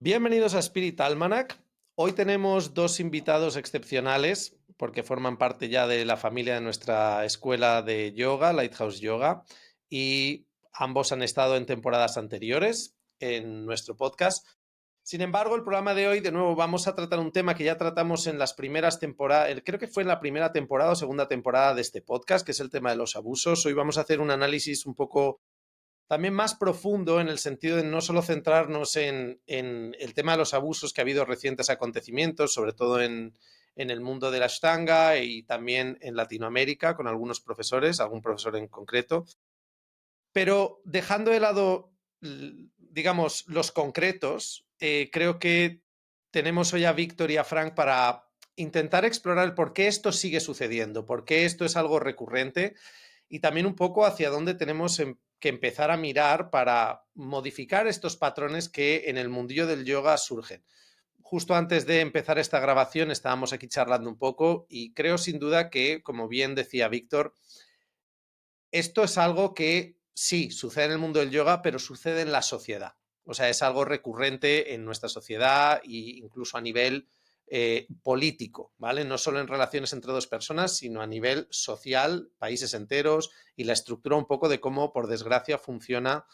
Bienvenidos a Spirit Almanac. Hoy tenemos dos invitados excepcionales porque forman parte ya de la familia de nuestra escuela de yoga, Lighthouse Yoga, y ambos han estado en temporadas anteriores en nuestro podcast. Sin embargo, el programa de hoy, de nuevo, vamos a tratar un tema que ya tratamos en las primeras temporadas, creo que fue en la primera temporada o segunda temporada de este podcast, que es el tema de los abusos. Hoy vamos a hacer un análisis un poco también más profundo en el sentido de no solo centrarnos en el tema de los abusos que ha habido recientes acontecimientos, sobre todo en el mundo de la Ashtanga y también en Latinoamérica con algunos profesores, algún profesor en concreto, pero dejando de lado, digamos, los concretos, creo que tenemos hoy a Víctor y a Frank para intentar explorar el por qué esto sigue sucediendo, por qué esto es algo recurrente y también un poco hacia dónde tenemos que empezar a mirar para modificar estos patrones que en el mundillo del yoga surgen. Justo antes de empezar esta grabación estábamos aquí charlando un poco y creo sin duda que, como bien decía Víctor, esto es algo que sí sucede en el mundo del yoga, pero sucede en la sociedad. O sea, es algo recurrente en nuestra sociedad e incluso a nivel político, ¿vale? No solo en relaciones entre dos personas, sino a nivel social, países enteros y la estructura un poco de cómo, por desgracia, funciona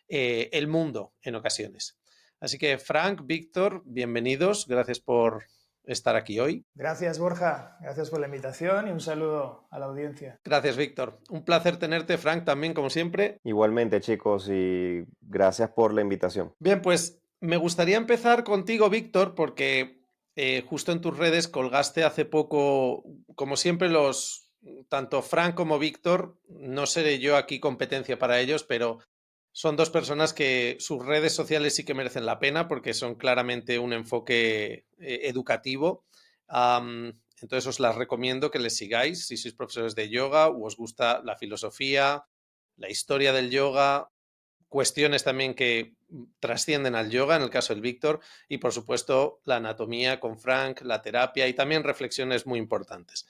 el mundo en ocasiones. Así que, Frank, Víctor, bienvenidos. Gracias por estar aquí hoy. Gracias, Borja. Gracias por la invitación y un saludo a la audiencia. Gracias, Víctor. Un placer tenerte, Frank, también, como siempre. Igualmente, chicos, y gracias por la invitación. Bien, pues me gustaría empezar contigo, Víctor, porque justo en tus redes colgaste hace poco, como siempre, tanto Frank como Víctor, no seré yo aquí competencia para ellos, pero son dos personas que sus redes sociales sí que merecen la pena porque son claramente un enfoque educativo. Entonces os las recomiendo que les sigáis si sois profesores de yoga o os gusta la filosofía, la historia del yoga, cuestiones también que trascienden al yoga, en el caso del Víctor, y por supuesto la anatomía con Frank, la terapia y también reflexiones muy importantes.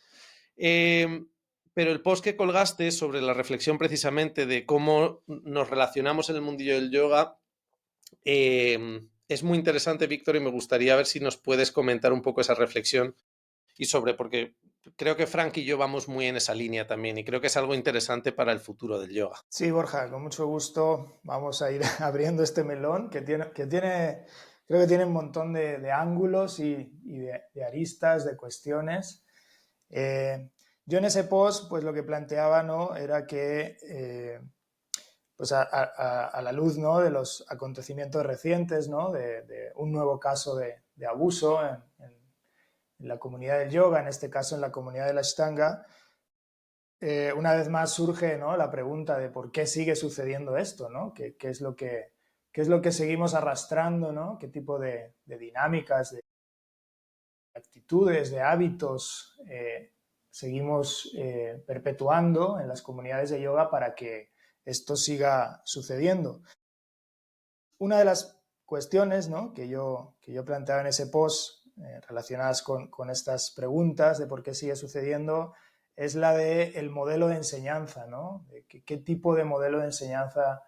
Pero el post que colgaste sobre la reflexión precisamente de cómo nos relacionamos en el mundillo del yoga es muy interesante, Víctor, y me gustaría ver si nos puedes comentar un poco esa reflexión y sobre, porque creo que Frank y yo vamos muy en esa línea también y creo que es algo interesante para el futuro del yoga. Sí, Borja, con mucho gusto vamos a ir abriendo este melón creo que tiene un montón de ángulos y de aristas, de cuestiones. Yo en ese post, pues lo que planteaba, ¿no? Era que, pues a la luz, ¿no? De los acontecimientos recientes, ¿no? De un nuevo caso de abuso en la comunidad del yoga, en este caso en la comunidad de la Ashtanga, una vez más surge, ¿no? La pregunta de por qué sigue sucediendo esto, ¿no? ¿Qué es lo que seguimos arrastrando, ¿no? ¿Qué tipo de dinámicas, de actitudes, de hábitos seguimos perpetuando en las comunidades de yoga para que esto siga sucediendo? Una de las cuestiones, ¿no? que yo planteaba en ese post relacionadas con estas preguntas de por qué sigue sucediendo es la del modelo de enseñanza, ¿no? ¿Qué tipo de modelo de enseñanza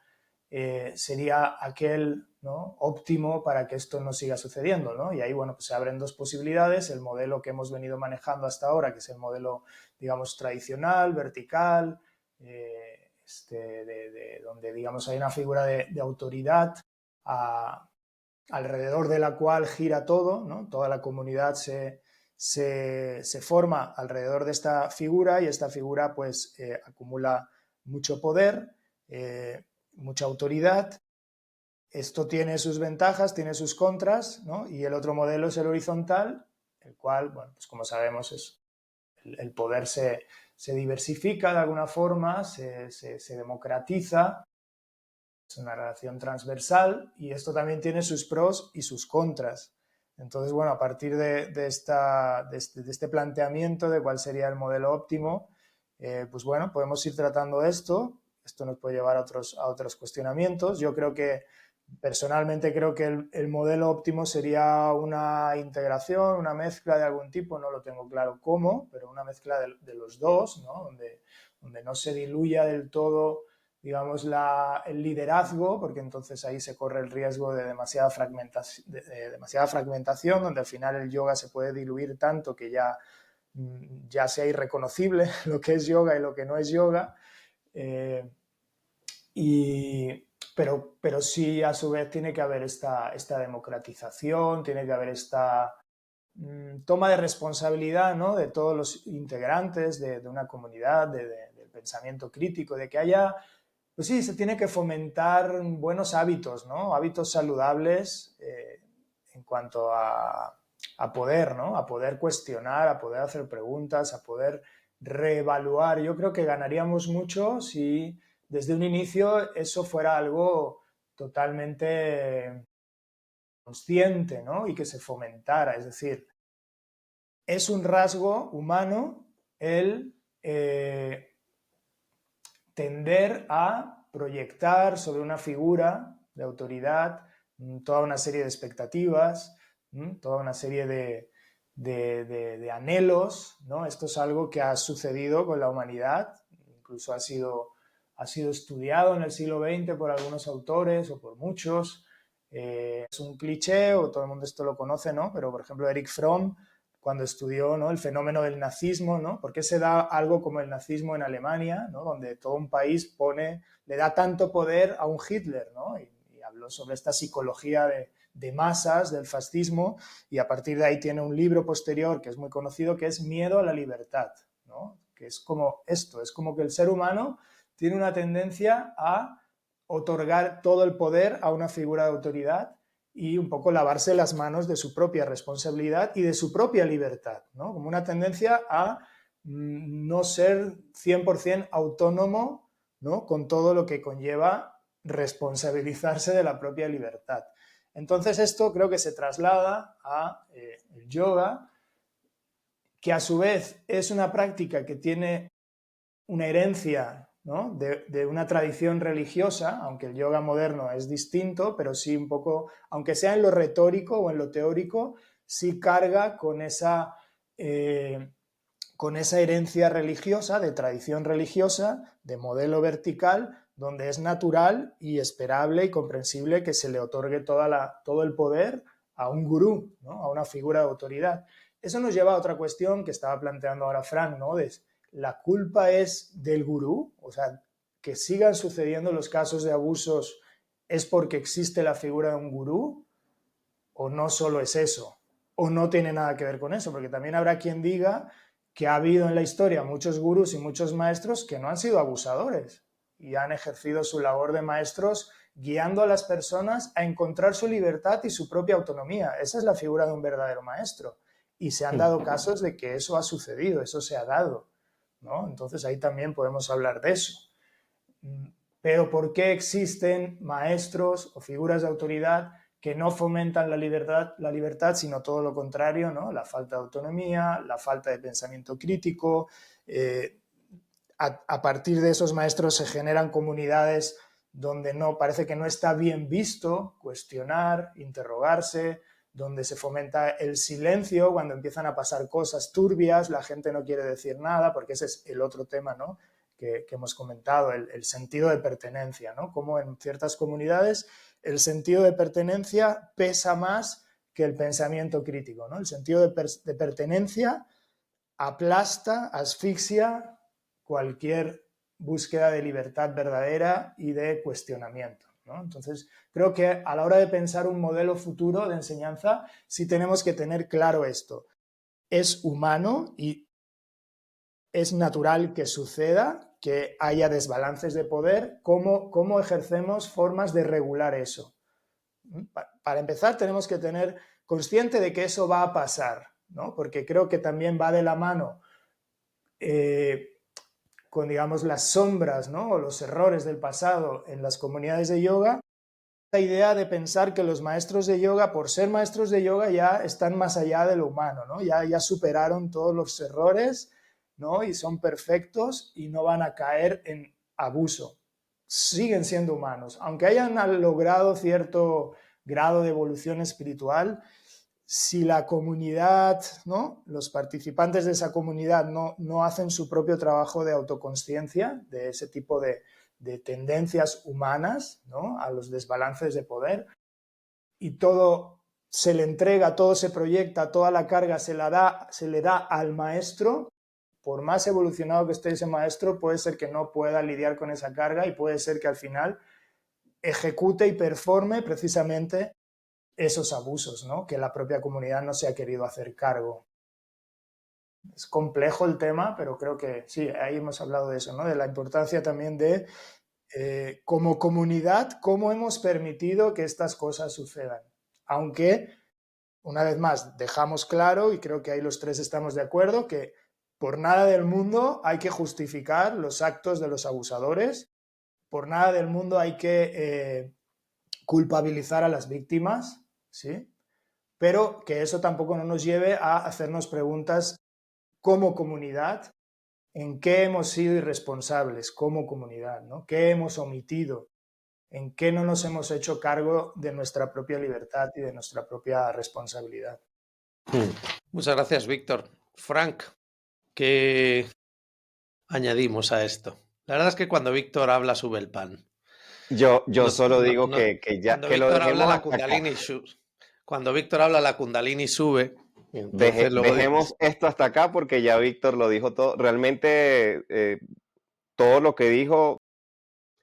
sería aquel, ¿no? óptimo para que esto no siga sucediendo, ¿no? Y ahí, bueno, pues se abren dos posibilidades: el modelo que hemos venido manejando hasta ahora, que es el modelo, digamos, tradicional, vertical, donde, digamos, hay una figura de autoridad alrededor de la cual gira todo, ¿no? Toda la comunidad se forma alrededor de esta figura y esta figura pues acumula mucho poder, mucha autoridad. Esto tiene sus ventajas, tiene sus contras, ¿no? Y el otro modelo es el horizontal, el cual, bueno, pues como sabemos, el poder se diversifica de alguna forma, se democratiza, es una relación transversal y esto también tiene sus pros y sus contras. Entonces, bueno, a partir de este planteamiento de cuál sería el modelo óptimo, pues bueno, podemos ir tratando esto. Esto nos puede llevar a otros cuestionamientos. Yo creo que, personalmente, creo que el modelo óptimo sería una integración, una mezcla de algún tipo, no lo tengo claro cómo, pero una mezcla de los dos, ¿no? Donde no se diluya del todo digamos, el liderazgo, porque entonces ahí se corre el riesgo de demasiada fragmentación, donde al final el yoga se puede diluir tanto que ya sea irreconocible lo que es yoga y lo que no es yoga. Pero sí, a su vez, tiene que haber esta democratización, tiene que haber esta toma de responsabilidad, ¿no?, de todos los integrantes de una comunidad, del pensamiento crítico, de que haya, pues sí, se tiene que fomentar buenos hábitos, ¿no?, hábitos saludables en cuanto a poder, ¿no?, a poder cuestionar, a poder hacer preguntas, a poder reevaluar. Yo creo que ganaríamos mucho si desde un inicio eso fuera algo totalmente consciente, ¿no?, y que se fomentara. Es decir, es un rasgo humano el tender a proyectar sobre una figura de autoridad toda una serie de expectativas, toda una serie de anhelos, ¿no? Esto es algo que ha sucedido con la humanidad, incluso ha sido estudiado en el siglo XX por algunos autores o por muchos. Es un cliché, o todo el mundo esto lo conoce, ¿no? Pero, por ejemplo, Erich Fromm, cuando estudió, ¿no?, el fenómeno del nazismo, ¿no?, ¿por qué se da algo como el nazismo en Alemania, ¿no?, donde todo un país le da tanto poder a un Hitler, ¿no? Y habló sobre esta psicología de masas del fascismo, y a partir de ahí tiene un libro posterior que es muy conocido, que es Miedo a la libertad, ¿no?, que es como esto, es como que el ser humano tiene una tendencia a otorgar todo el poder a una figura de autoridad y un poco lavarse las manos de su propia responsabilidad y de su propia libertad, ¿no?, como una tendencia a no ser 100% autónomo, ¿no?, con todo lo que conlleva responsabilizarse de la propia libertad. Entonces esto creo que se traslada a el yoga, que a su vez es una práctica que tiene una herencia, ¿no?, de una tradición religiosa, aunque el yoga moderno es distinto, pero sí un poco, aunque sea en lo retórico o en lo teórico, sí carga con esa herencia religiosa, de tradición religiosa, de modelo vertical, donde es natural y esperable y comprensible que se le otorgue todo el poder a un gurú, ¿no?, a una figura de autoridad. Eso nos lleva a otra cuestión que estaba planteando ahora Frank, ¿no?, ¿la culpa es del gurú? O sea, que sigan sucediendo los casos de abusos es porque existe la figura de un gurú, o no solo es eso, o no tiene nada que ver con eso, porque también habrá quien diga que ha habido en la historia muchos gurús y muchos maestros que no han sido abusadores y han ejercido su labor de maestros guiando a las personas a encontrar su libertad y su propia autonomía. Esa es la figura de un verdadero maestro. Y se han dado casos de que eso ha sucedido, eso se ha dado, ¿no? Entonces ahí también podemos hablar de eso. Pero ¿por qué existen maestros o figuras de autoridad que no fomentan la libertad, sino todo lo contrario, ¿no?, la falta de autonomía, la falta de pensamiento crítico? A partir de esos maestros se generan comunidades donde parece que no está bien visto cuestionar, interrogarse, donde se fomenta el silencio cuando empiezan a pasar cosas turbias, la gente no quiere decir nada, porque ese es el otro tema, ¿no?, que hemos comentado, el sentido de pertenencia, ¿no?, como en ciertas comunidades el sentido de pertenencia pesa más que el pensamiento crítico, ¿no? El sentido de pertenencia aplasta, asfixia cualquier búsqueda de libertad verdadera y de cuestionamiento, ¿no? Entonces, creo que a la hora de pensar un modelo futuro de enseñanza, sí tenemos que tener claro esto. Es humano y es natural que suceda, que haya desbalances de poder. ¿Cómo ejercemos formas de regular eso? Para empezar, tenemos que tener consciente de que eso va a pasar, ¿no?, porque creo que también va de la mano con, digamos, las sombras, ¿no?, o los errores del pasado en las comunidades de yoga, la idea de pensar que los maestros de yoga, por ser maestros de yoga, ya están más allá de lo humano, ¿no?, ya superaron todos los errores, ¿no?, y son perfectos y no van a caer en abuso. Siguen siendo humanos, aunque hayan logrado cierto grado de evolución espiritual. Si la comunidad, ¿no?, los participantes de esa comunidad no hacen su propio trabajo de autoconsciencia, de ese tipo de de tendencias humanas, ¿no? A los desbalances de poder, y todo se le entrega, todo se proyecta, toda la carga se le da al maestro. Por más evolucionado que esté ese maestro, puede ser que no pueda lidiar con esa carga y puede ser que al final ejecute y performe precisamente esos abusos, ¿no? Que la propia comunidad no se ha querido hacer cargo. Es complejo el tema, pero creo que sí, ahí hemos hablado de eso, ¿no? De la importancia también de, como comunidad, cómo hemos permitido que estas cosas sucedan. Aunque, una vez más, dejamos claro, y creo que ahí los tres estamos de acuerdo, que por nada del mundo hay que justificar los actos de los abusadores, por nada del mundo hay que culpabilizar a las víctimas, ¿sí? Pero que eso tampoco no nos lleve a hacernos preguntas como comunidad, en qué hemos sido irresponsables como comunidad, ¿no? ¿Qué hemos omitido? ¿En qué no nos hemos hecho cargo de nuestra propia libertad y de nuestra propia responsabilidad? Muchas gracias, Víctor. Frank, ¿qué añadimos a esto? La verdad es que cuando Víctor habla sube el pan. Yo No- solo no- digo no- ya Cuando que lo Víctor habla, dejemos la hasta acá. Kundalini Cuando Víctor habla, la Kundalini sube. Y entonces luego Dejemos esto hasta acá porque ya Víctor lo dijo todo. Realmente todo lo que dijo,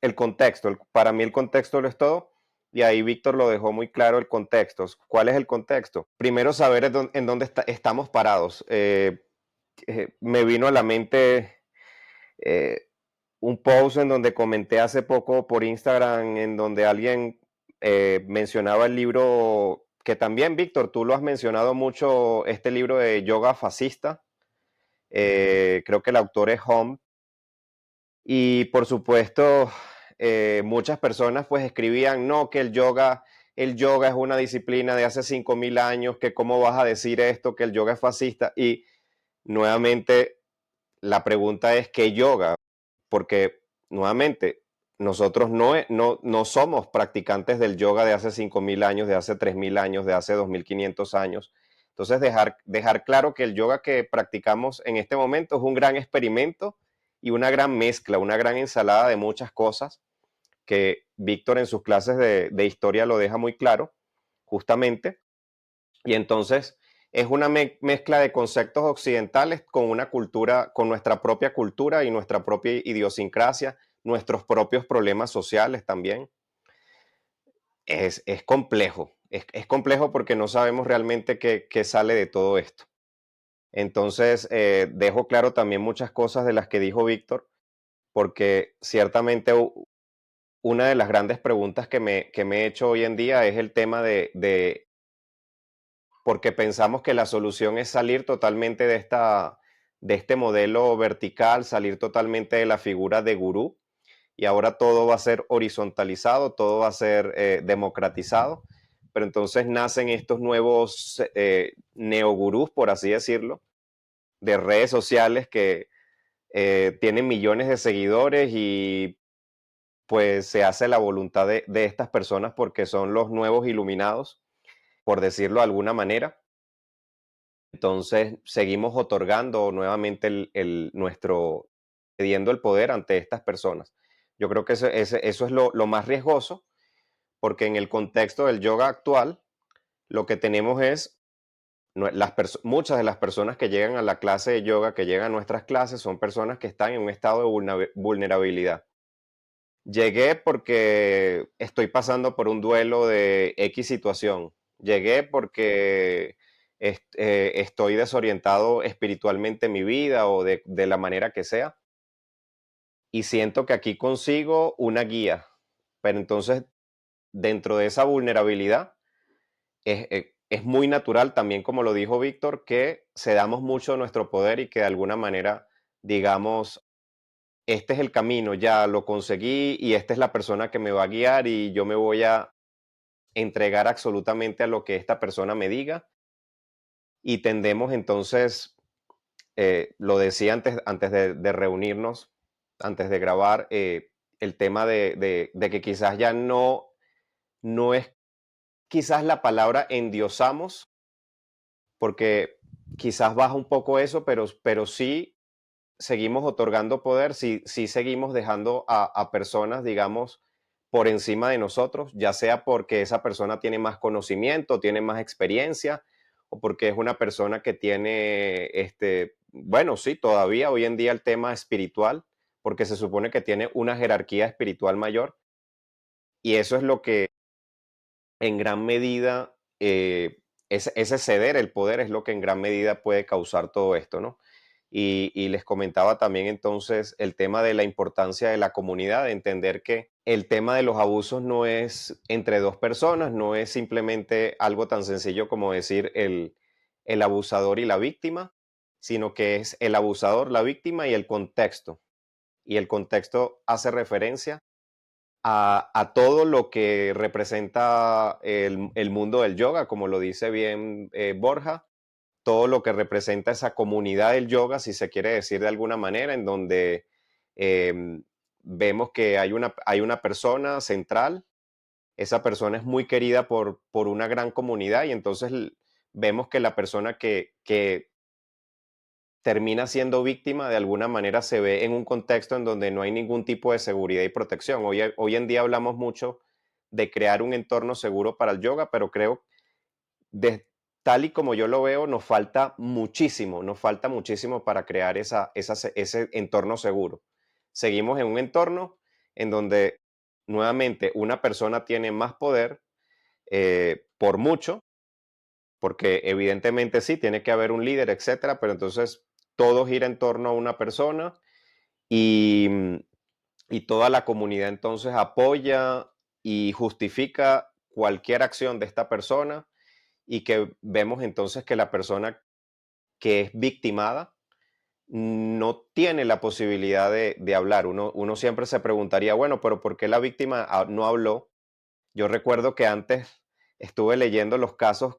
el contexto, para mí el contexto lo es todo. Y ahí Víctor lo dejó muy claro el contexto. ¿Cuál es el contexto? Primero saber en dónde estamos parados. Me vino a la mente eh, un post en donde comenté hace poco por Instagram, en donde alguien mencionaba el libro que también, Víctor, tú lo has mencionado mucho, este libro de yoga fascista. Creo que el autor es Hom. Y por supuesto, muchas personas pues escribían, no, que el yoga es una disciplina de hace 5.000 años, que cómo vas a decir esto, que el yoga es fascista. Y nuevamente la pregunta es, ¿qué yoga? Porque nuevamente nosotros no somos practicantes del yoga de hace 5.000 años, de hace 3.000 años, de hace 2.500 años. Entonces dejar claro que el yoga que practicamos en este momento es un gran experimento y una gran mezcla, una gran ensalada de muchas cosas que Víctor en sus clases de historia lo deja muy claro, justamente. Y entonces es una mezcla de conceptos occidentales con una cultura, con nuestra propia cultura y nuestra propia idiosincrasia, nuestros propios problemas sociales también. Es complejo, es complejo porque no sabemos realmente qué sale de todo esto. Entonces, dejo claro también muchas cosas de las que dijo Víctor, porque ciertamente una de las grandes preguntas que me he hecho hoy en día es el tema de porque pensamos que la solución es salir totalmente de este modelo vertical, salir totalmente de la figura de gurú, y ahora todo va a ser horizontalizado, todo va a ser democratizado, pero entonces nacen estos nuevos neogurús, por así decirlo, de redes sociales que tienen millones de seguidores y pues se hace la voluntad de estas personas porque son los nuevos iluminados, por decirlo de alguna manera. Entonces, seguimos otorgando nuevamente cediendo el poder ante estas personas. Yo creo que eso es lo más riesgoso, porque en el contexto del yoga actual, lo que tenemos es, muchas de las personas que llegan a la clase de yoga, que llegan a nuestras clases, son personas que están en un estado de vulnerabilidad. Llegué porque estoy pasando por un duelo de X situación. Llegué porque estoy desorientado espiritualmente en mi vida o de la manera que sea. Y siento que aquí consigo una guía. Pero entonces, dentro de esa vulnerabilidad, es muy natural también, como lo dijo Víctor, que cedamos mucho de nuestro poder y que de alguna manera digamos, este es el camino, ya lo conseguí y esta es la persona que me va a guiar y yo me voy a entregar absolutamente a lo que esta persona me diga, y tendemos entonces, lo decía antes de reunirnos, antes de grabar, el tema de que quizás ya no es quizás la palabra endiosamos, porque quizás baja un poco eso, pero sí seguimos otorgando poder, si seguimos dejando a personas, digamos, por encima de nosotros, ya sea porque esa persona tiene más conocimiento, tiene más experiencia, o porque es una persona que tiene, bueno, sí, todavía hoy en día el tema espiritual, porque se supone que tiene una jerarquía espiritual mayor, y eso es lo que en gran medida, ese ceder el poder es lo que en gran medida puede causar todo esto, ¿no? Y les comentaba también entonces el tema de la importancia de la comunidad, de entender que el tema de los abusos no es entre dos personas, no es simplemente algo tan sencillo como decir el abusador y la víctima, sino que es el abusador, la víctima y el contexto. Y el contexto hace referencia a todo lo que representa el mundo del yoga, como lo dice bien Borja, todo lo que representa esa comunidad del yoga, si se quiere decir de alguna manera, en donde em, vemos que hay una persona central, esa persona es muy querida por una gran comunidad y entonces vemos que la persona que termina siendo víctima, de alguna manera se ve en un contexto en donde no hay ningún tipo de seguridad y protección. Hoy en día hablamos mucho de crear un entorno seguro para el yoga, pero creo, de, tal y como yo lo veo, nos falta muchísimo para crear ese entorno seguro. Seguimos en un entorno en donde nuevamente una persona tiene más poder por mucho, porque evidentemente sí, tiene que haber un líder, etcétera, pero entonces todo gira en torno a una persona y, y toda la comunidad entonces apoya y justifica cualquier acción de esta persona y que vemos entonces que la persona que es victimada no tiene la posibilidad de hablar. Uno siempre se preguntaría, bueno, pero ¿por qué la víctima no habló? Yo recuerdo que antes estuve leyendo los casos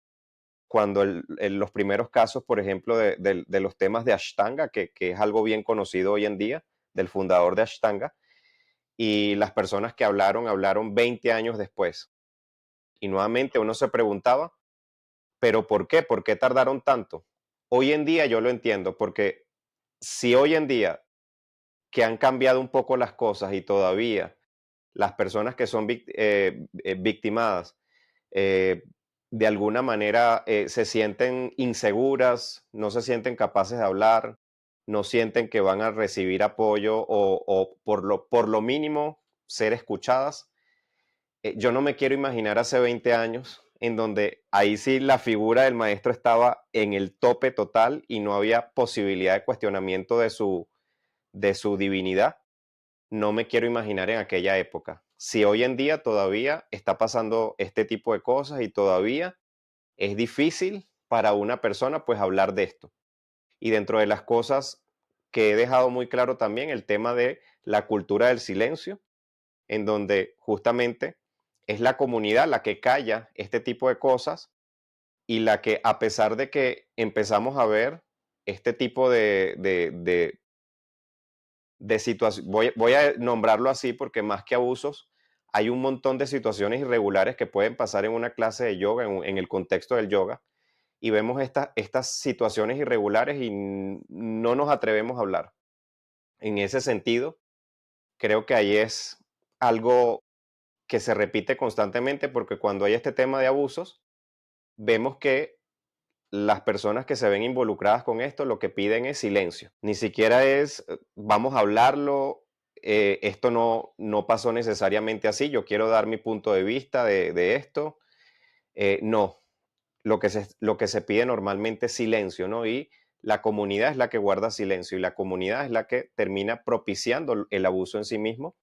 cuando los primeros casos, por ejemplo, de los temas de Ashtanga, que es algo bien conocido hoy en día, del fundador de Ashtanga, y las personas que hablaron 20 años después. Y nuevamente uno se preguntaba, ¿pero por qué? ¿Por qué tardaron tanto? Hoy en día yo lo entiendo, porque si hoy en día que han cambiado un poco las cosas y todavía las personas que son victimadas eh, de alguna manera se sienten inseguras, no se sienten capaces de hablar, no sienten que van a recibir apoyo o por lo mínimo ser escuchadas. Yo no me quiero imaginar hace 20 años en donde ahí sí la figura del maestro estaba en el tope total y no había posibilidad de cuestionamiento de su divinidad. No me quiero imaginar en aquella época. Si hoy en día todavía está pasando este tipo de cosas y todavía es difícil para una persona pues hablar de esto. Y dentro de las cosas que he dejado muy claro también el tema de la cultura del silencio, en donde justamente es la comunidad la que calla este tipo de cosas y la que a pesar de que empezamos a ver este tipo de situación, voy a nombrarlo así porque más que abusos, hay un montón de situaciones irregulares que pueden pasar en una clase de yoga, en el contexto del yoga, y vemos estas situaciones irregulares y no nos atrevemos a hablar. En ese sentido, creo que ahí es algo que se repite constantemente porque cuando hay este tema de abusos, vemos que las personas que se ven involucradas con esto lo que piden es silencio. Ni siquiera es vamos a hablarlo, esto no pasó necesariamente así, yo quiero dar mi punto de vista de esto. No, lo que se pide normalmente es silencio, ¿no? Y la comunidad es la que guarda silencio y la comunidad es la que termina propiciando el abuso en sí mismo.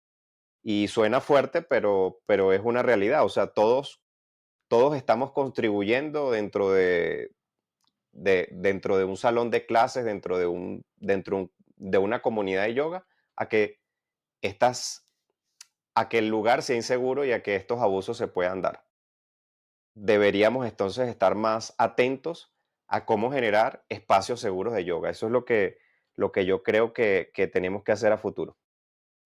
Y suena fuerte, pero es una realidad. O sea, todos estamos contribuyendo dentro de un salón de clases, de una comunidad de yoga, a que, estas, a que el lugar sea inseguro y a que estos abusos se puedan dar. Deberíamos entonces estar más atentos a cómo generar espacios seguros de yoga. Eso es lo que yo creo que tenemos que hacer a futuro.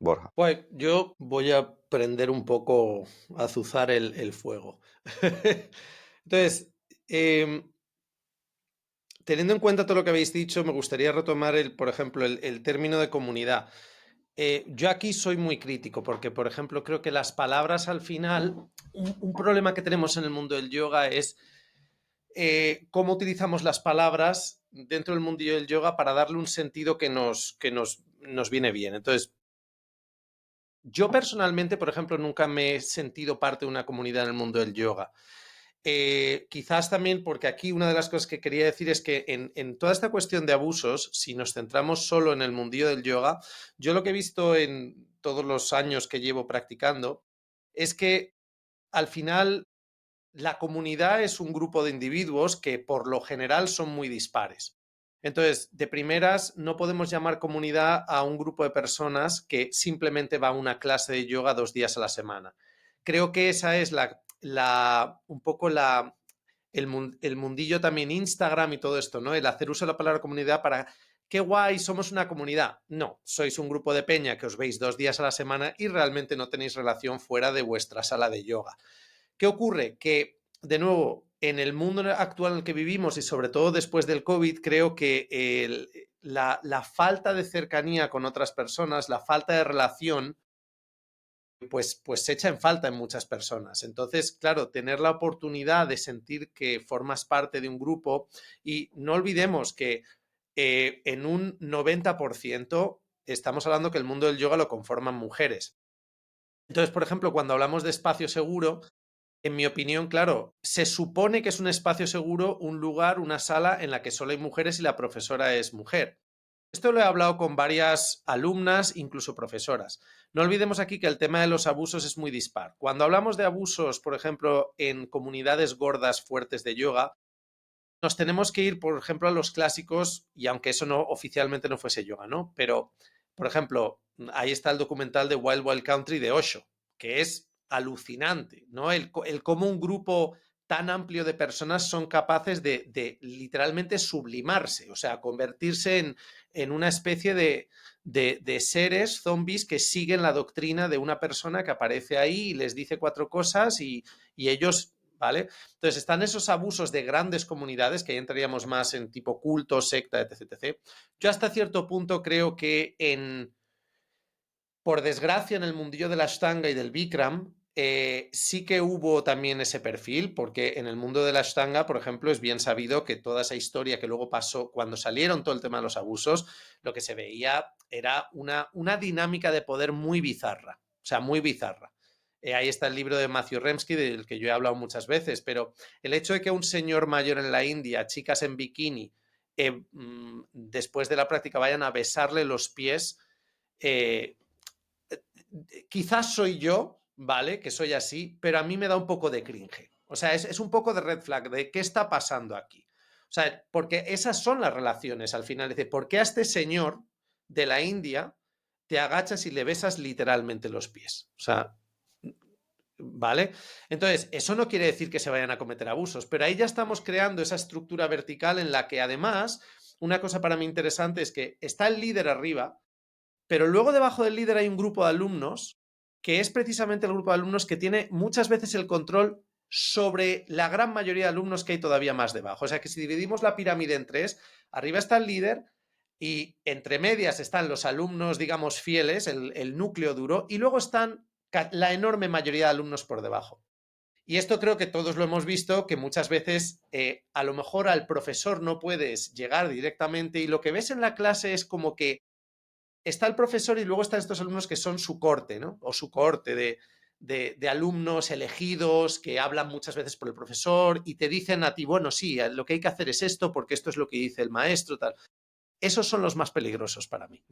Borja. Pues yo voy a prender un poco, a azuzar el fuego. Entonces, teniendo en cuenta todo lo que habéis dicho, me gustaría retomar, por ejemplo, el término de comunidad. Yo aquí soy muy crítico porque, por ejemplo, creo que las palabras al final, un problema que tenemos en el mundo del yoga es cómo utilizamos las palabras dentro del mundillo del yoga para darle un sentido que nos viene bien. Entonces, yo personalmente, por ejemplo, nunca me he sentido parte de una comunidad en el mundo del yoga. Quizás también porque aquí una de las cosas que quería decir es que en toda esta cuestión de abusos, si nos centramos solo en el mundillo del yoga, yo lo que he visto en todos los años que llevo practicando es que al final la comunidad es un grupo de individuos que por lo general son muy dispares. Entonces, de primeras, no podemos llamar comunidad a un grupo de personas que simplemente va a una clase de yoga 2 días a la semana. Creo que esa es un poco el mundillo también Instagram y todo esto, ¿no? El hacer uso de la palabra comunidad para qué guay, somos una comunidad. No, sois un grupo de peña que os veis 2 días a la semana y realmente no tenéis relación fuera de vuestra sala de yoga. ¿Qué ocurre? Que, de nuevo, en el mundo actual en el que vivimos y sobre todo después del COVID, creo que la falta de cercanía con otras personas, la falta de relación, pues se echa en falta en muchas personas. Entonces, claro, tener la oportunidad de sentir que formas parte de un grupo y no olvidemos que en un 90% estamos hablando que el mundo del yoga lo conforman mujeres. Entonces, por ejemplo, cuando hablamos de espacio seguro, en mi opinión, claro, se supone que es un espacio seguro, un lugar, una sala en la que solo hay mujeres y la profesora es mujer. Esto lo he hablado con varias alumnas, incluso profesoras. No olvidemos aquí que el tema de los abusos es muy dispar. Cuando hablamos de abusos, por ejemplo, en comunidades gordas fuertes de yoga, nos tenemos que ir, por ejemplo, a los clásicos, y aunque eso no oficialmente no fuese yoga, ¿no? Pero, por ejemplo, ahí está el documental de Wild Wild Country de Osho, que es alucinante, ¿no? El cómo un grupo tan amplio de personas son capaces de literalmente sublimarse, o sea, convertirse en una especie de seres zombies que siguen la doctrina de una persona que aparece ahí y les dice 4 cosas y ellos, ¿vale? Entonces están esos abusos de grandes comunidades, que ahí entraríamos más en tipo culto, secta, etc, etc. Yo hasta cierto punto creo que por desgracia, en el mundillo de la Ashtanga y del Bikram, sí que hubo también ese perfil, porque en el mundo de la Ashtanga, por ejemplo, es bien sabido que toda esa historia que luego pasó cuando salieron todo el tema de los abusos, lo que se veía era una dinámica de poder muy bizarra, o sea, muy bizarra. Ahí está el libro de Matthew Remsky, del que yo he hablado muchas veces, pero el hecho de que un señor mayor en la India, chicas en bikini, después de la práctica vayan a besarle los pies, eh, quizás soy yo, ¿vale? Que soy así, pero a mí me da un poco de cringe. O sea, es un poco de red flag de qué está pasando aquí. O sea, porque esas son las relaciones al final. Es decir, ¿por qué a este señor de la India te agachas y le besas literalmente los pies? O sea, ¿vale? Entonces, eso no quiere decir que se vayan a cometer abusos, pero ahí ya estamos creando esa estructura vertical en la que además, una cosa para mí interesante es que está el líder arriba, pero luego debajo del líder hay un grupo de alumnos que es precisamente el grupo de alumnos que tiene muchas veces el control sobre la gran mayoría de alumnos que hay todavía más debajo. O sea que si dividimos la pirámide en tres, arriba está el líder y entre medias están los alumnos, digamos, fieles, el núcleo duro, y luego están la enorme mayoría de alumnos por debajo. Y esto creo que todos lo hemos visto, que muchas veces a lo mejor al profesor no puedes llegar directamente y lo que ves en la clase es como que está el profesor y luego están estos alumnos que son su corte, ¿no? O su cohorte de alumnos elegidos que hablan muchas veces por el profesor y te dicen a ti, bueno, sí, lo que hay que hacer es esto porque esto es lo que dice el maestro, tal. Esos son los más peligrosos para mí,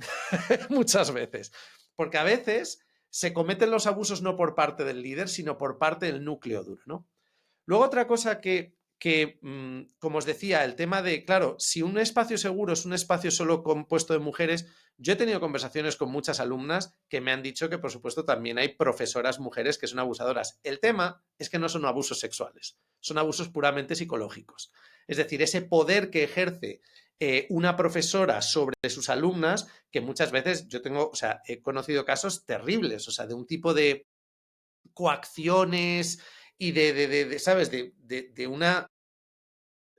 muchas veces. Porque a veces se cometen los abusos no por parte del líder, sino por parte del núcleo duro, ¿no? Luego otra cosa que como os decía, el tema de, claro, si un espacio seguro es un espacio solo compuesto de mujeres, yo he tenido conversaciones con muchas alumnas que me han dicho que, por supuesto, también hay profesoras mujeres que son abusadoras. El tema es que no son abusos sexuales, son abusos puramente psicológicos. Es decir, ese poder que ejerce una profesora sobre sus alumnas, que muchas veces yo tengo, o sea, he conocido casos terribles, o sea, de un tipo de coacciones y ¿sabes? De una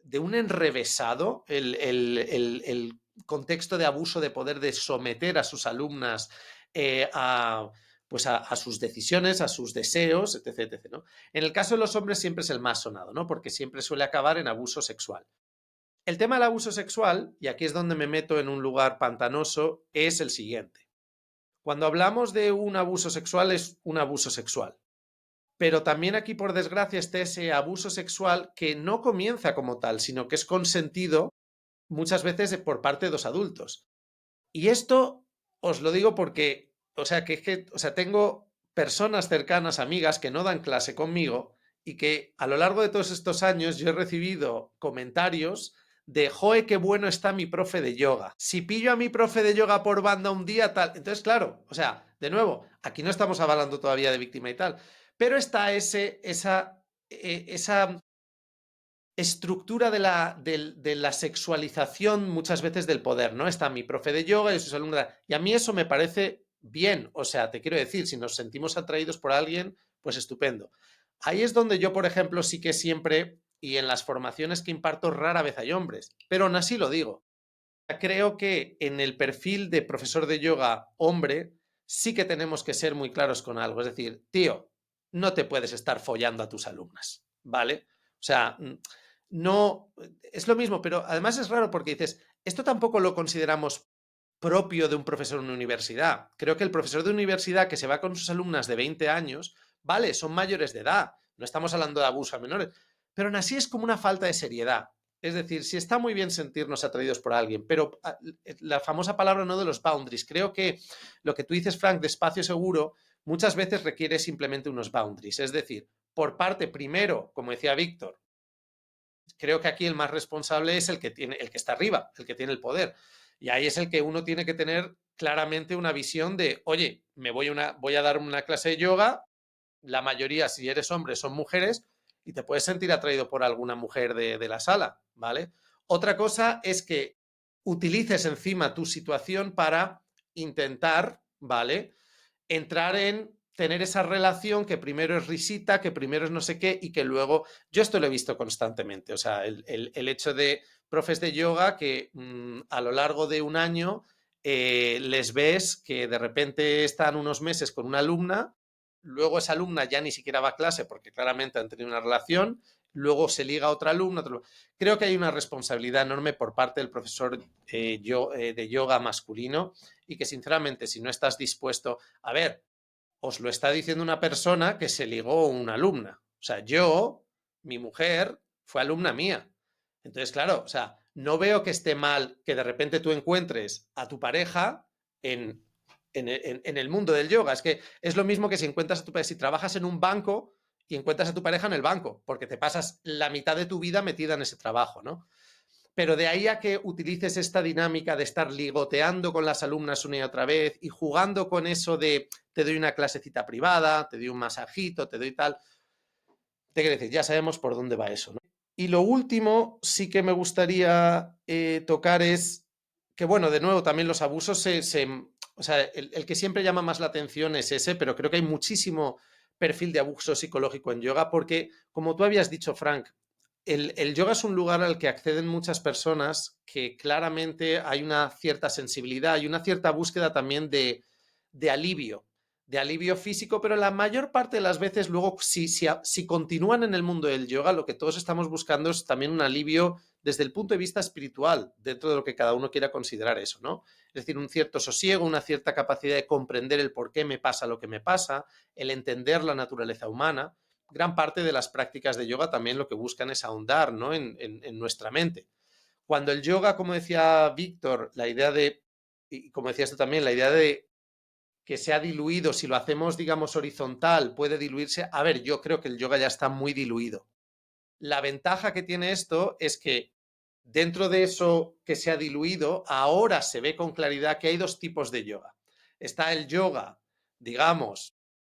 de un enrevesado el contexto de abuso de poder, de someter a sus alumnas pues a sus decisiones, a sus deseos, etc, etc, ¿no? En el caso de los hombres siempre es el más sonado, ¿no? Porque siempre suele acabar en abuso sexual. El tema del abuso sexual, y aquí es donde me meto en un lugar pantanoso, es el siguiente. Cuando hablamos de un abuso sexual, es un abuso sexual. Pero también aquí, por desgracia, está ese abuso sexual que no comienza como tal, sino que es consentido muchas veces por parte de los adultos. Y esto os lo digo porque, o sea, tengo personas cercanas, amigas, que no dan clase conmigo y que a lo largo de todos estos años yo he recibido comentarios de, joe, qué bueno está mi profe de yoga. Si pillo a mi profe de yoga por banda un día, tal. Entonces, claro, o sea, de nuevo, aquí no estamos hablando todavía de víctima y tal, pero está esa estructura de la sexualización muchas veces del poder, ¿no? Está mi profe de yoga y sus alumnos. Y a mí eso me parece bien. O sea, te quiero decir, si nos sentimos atraídos por alguien, pues estupendo. Ahí es donde yo, por ejemplo, sí que siempre, y en las formaciones que imparto, rara vez hay hombres, pero aún así lo digo. Creo que en el perfil de profesor de yoga hombre sí que tenemos que ser muy claros con algo. Es decir, tío, no te puedes estar follando a tus alumnas, ¿vale? O sea, no, es lo mismo, pero además es raro porque dices, esto tampoco lo consideramos propio de un profesor de una universidad. Creo que el profesor de universidad que se va con sus alumnas de 20 años, vale, son mayores de edad, no estamos hablando de abuso a menores, pero aún así es como una falta de seriedad. Es decir, si está muy bien sentirnos atraídos por alguien, pero la famosa palabra no de los boundaries, creo que lo que tú dices, Frank, de espacio seguro, muchas veces requiere simplemente unos boundaries. Es decir, por parte, primero, como decía Víctor, creo que aquí el más responsable es el que está arriba, el que tiene el poder. Y ahí es el que uno tiene que tener claramente una visión de, oye, voy a dar una clase de yoga, la mayoría, si eres hombre, son mujeres, y te puedes sentir atraído por alguna mujer de la sala, ¿vale? Otra cosa es que utilices encima tu situación para intentar, ¿vale? Entrar en tener esa relación que primero es risita, que primero es no sé qué y que luego, yo esto lo he visto constantemente, o sea, el hecho de profes de yoga que a lo largo de un año les ves que de repente están unos meses con una alumna, luego esa alumna ya ni siquiera va a clase porque claramente han tenido una relación, luego se liga a otra alumna. Creo que hay una responsabilidad enorme por parte del profesor de yoga masculino y que sinceramente si no estás dispuesto, a ver, os lo está diciendo una persona que se ligó a una alumna. O sea, mi mujer, fue alumna mía. Entonces, claro, o sea, no veo que esté mal que de repente tú encuentres a tu pareja en el mundo del yoga. Es que es lo mismo que si encuentras a tu pareja, si trabajas en un banco y encuentras a tu pareja en el banco, porque te pasas la mitad de tu vida metida en ese trabajo, ¿no? Pero de ahí a que utilices esta dinámica de estar ligoteando con las alumnas una y otra vez y jugando con eso de te doy una clasecita privada, te doy un masajito, te doy tal, te quiero decir, ya sabemos por dónde va eso, ¿no? Y lo último sí que me gustaría tocar es que, bueno, de nuevo, también los abusos o sea, el que siempre llama más la atención es ese, pero creo que hay muchísimo perfil de abuso psicológico en yoga porque, como tú habías dicho, Frank, el yoga es un lugar al que acceden muchas personas que claramente hay una cierta sensibilidad y una cierta búsqueda también de alivio físico, pero la mayor parte de las veces luego, si continúan en el mundo del yoga, lo que todos estamos buscando es también un alivio desde el punto de vista espiritual, dentro de lo que cada uno quiera considerar eso, ¿no? Es decir, un cierto sosiego, una cierta capacidad de comprender el por qué me pasa lo que me pasa, el entender la naturaleza humana. Gran parte de las prácticas de yoga también lo que buscan es ahondar, ¿no? en nuestra mente. Cuando el yoga, como decía Víctor, la idea de, y como decías tú también, la idea de que se ha diluido, si lo hacemos, digamos, horizontal, puede diluirse. A ver, yo creo que el yoga ya está muy diluido. La ventaja que tiene esto es que dentro de eso que se ha diluido, ahora se ve con claridad que hay dos tipos de yoga. Está el yoga, digamos,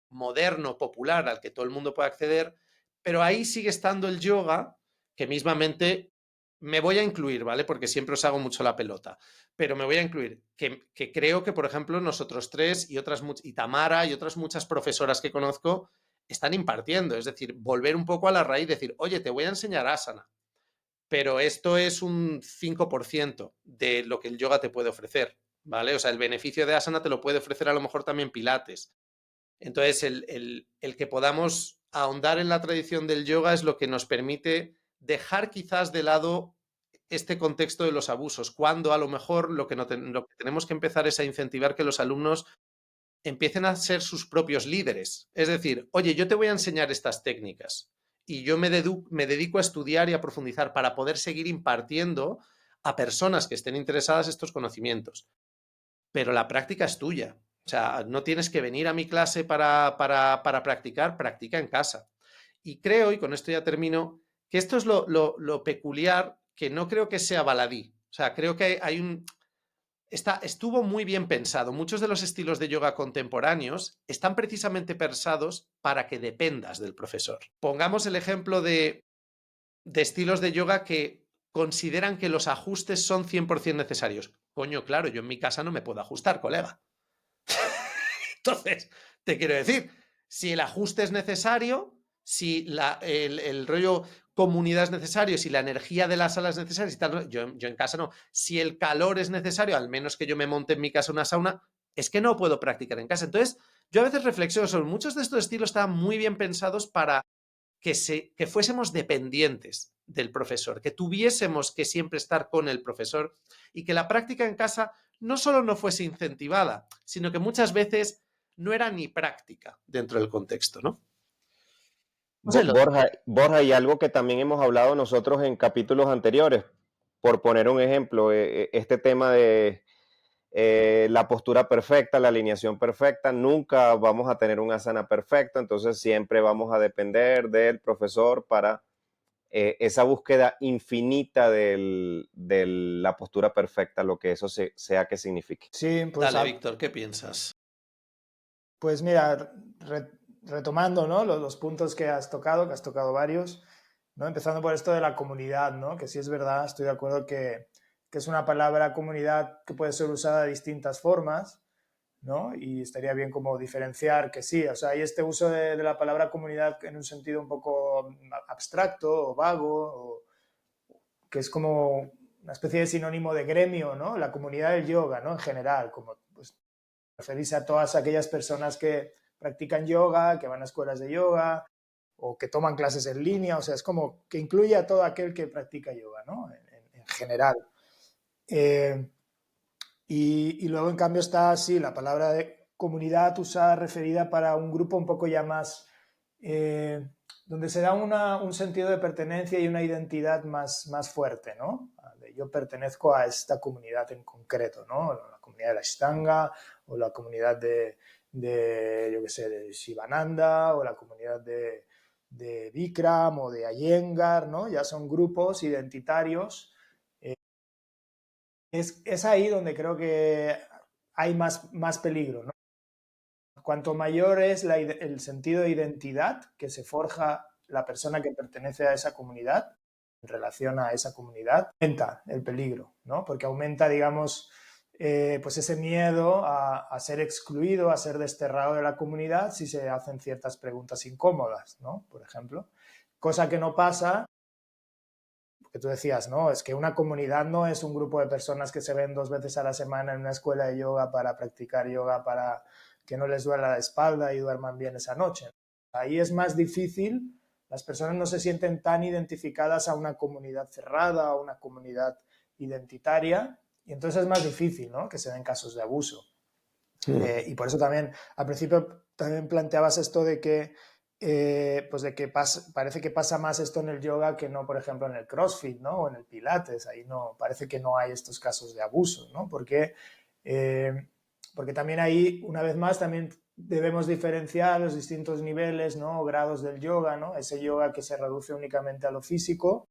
moderno, popular, al que todo el mundo puede acceder, pero ahí sigue estando el yoga, que mismamente me voy a incluir, ¿vale? Porque siempre os hago mucho la pelota, pero me voy a incluir, que creo que, por ejemplo, nosotros tres y Tamara y otras muchas profesoras que conozco están impartiendo, es decir, volver un poco a la raíz, decir, oye, te voy a enseñar asana, pero esto es un 5% de lo que el yoga te puede ofrecer, ¿vale? O sea, el beneficio de asana te lo puede ofrecer a lo mejor también Pilates. Entonces, el que podamos ahondar en la tradición del yoga es lo que nos permite dejar quizás de lado este contexto de los abusos, cuando a lo mejor lo que tenemos que empezar es a incentivar que los alumnos empiecen a ser sus propios líderes. Es decir, oye, yo te voy a enseñar estas técnicas y yo me dedico a estudiar y a profundizar para poder seguir impartiendo a personas que estén interesadas estos conocimientos. Pero la práctica es tuya. O sea, no tienes que venir a mi clase para practicar, practica en casa. Y creo, y con esto ya termino, que esto es lo peculiar, que no creo que sea baladí. O sea, creo que hay un, estuvo muy bien pensado. Muchos de los estilos de yoga contemporáneos están precisamente pensados para que dependas del profesor. Pongamos el ejemplo de estilos de yoga que consideran que los ajustes son 100% necesarios. Coño, claro, yo en mi casa no me puedo ajustar, colega. Entonces, te quiero decir, si el ajuste es necesario, si el rollo comunidad es necesario, si la energía de la sala es necesaria, si tal, yo en casa no. Si el calor es necesario, al menos que yo me monte en mi casa una sauna, es que no puedo practicar en casa. Entonces, yo a veces reflexiono sobre muchos de estos estilos estaban muy bien pensados para que fuésemos dependientes del profesor, que tuviésemos que siempre estar con el profesor y que la práctica en casa no solo no fuese incentivada, sino que muchas veces no era ni práctica dentro del contexto, ¿no? No sé, Borja, y algo que también hemos hablado nosotros en capítulos anteriores, por poner un ejemplo, este tema de la postura perfecta, la alineación perfecta, nunca vamos a tener un asana perfecto, entonces siempre vamos a depender del profesor para esa búsqueda infinita de la postura perfecta, lo que eso sea que signifique. Sí, pues, dale, Víctor, ¿qué piensas? pues mira, retomando, ¿no? Los puntos que has tocado varios, ¿no? Empezando por esto de la comunidad, ¿no? Que sí es verdad, estoy de acuerdo que es una palabra comunidad que puede ser usada de distintas formas, ¿no? Y estaría bien como diferenciar que sí, o sea, hay este uso de la palabra comunidad en un sentido un poco abstracto o vago, o que es como una especie de sinónimo de gremio, ¿no? La comunidad del yoga, ¿no? En general, como pues, referirse a todas aquellas personas que practican yoga, que van a escuelas de yoga o que toman clases en línea, o sea, es como que incluye a todo aquel que practica yoga, ¿no? En general. Eh, y luego, en cambio, está así la palabra de comunidad usada, referida para un grupo un poco ya más, donde se da un sentido de pertenencia y una identidad más fuerte, ¿no? Yo pertenezco a esta comunidad en concreto, ¿no? La comunidad de la Ashtanga o la comunidad yo qué sé, de Shivananda o la comunidad de Bikram o de Iyengar, ¿no? Ya son grupos identitarios. Es ahí donde creo que hay más peligro, ¿no? Cuanto mayor es el sentido de identidad que se forja la persona que pertenece a esa comunidad en relación a esa comunidad, aumenta el peligro, ¿no? Porque aumenta, digamos, pues ese miedo a ser excluido, a ser desterrado de la comunidad si se hacen ciertas preguntas incómodas, ¿no? Por ejemplo. Cosa que no pasa, porque tú decías, no, es que una comunidad no es un grupo de personas que se ven 2 veces a la semana en una escuela de yoga para practicar yoga para que no les duela la espalda y duerman bien esa noche. Ahí es más difícil, las personas no se sienten tan identificadas a una comunidad cerrada, a una comunidad identitaria, y entonces es más difícil, ¿no?, que se den casos de abuso. Y por eso también, al principio también planteabas esto de que, pues de que parece que pasa más esto en el yoga que no, por ejemplo, en el CrossFit, ¿no? O en el Pilates. Ahí no, parece que no hay estos casos de abuso, ¿no? Porque también ahí, una vez más, también debemos diferenciar los distintos niveles, ¿no? O grados del yoga, ¿no? Ese yoga que se reduce únicamente a lo físico,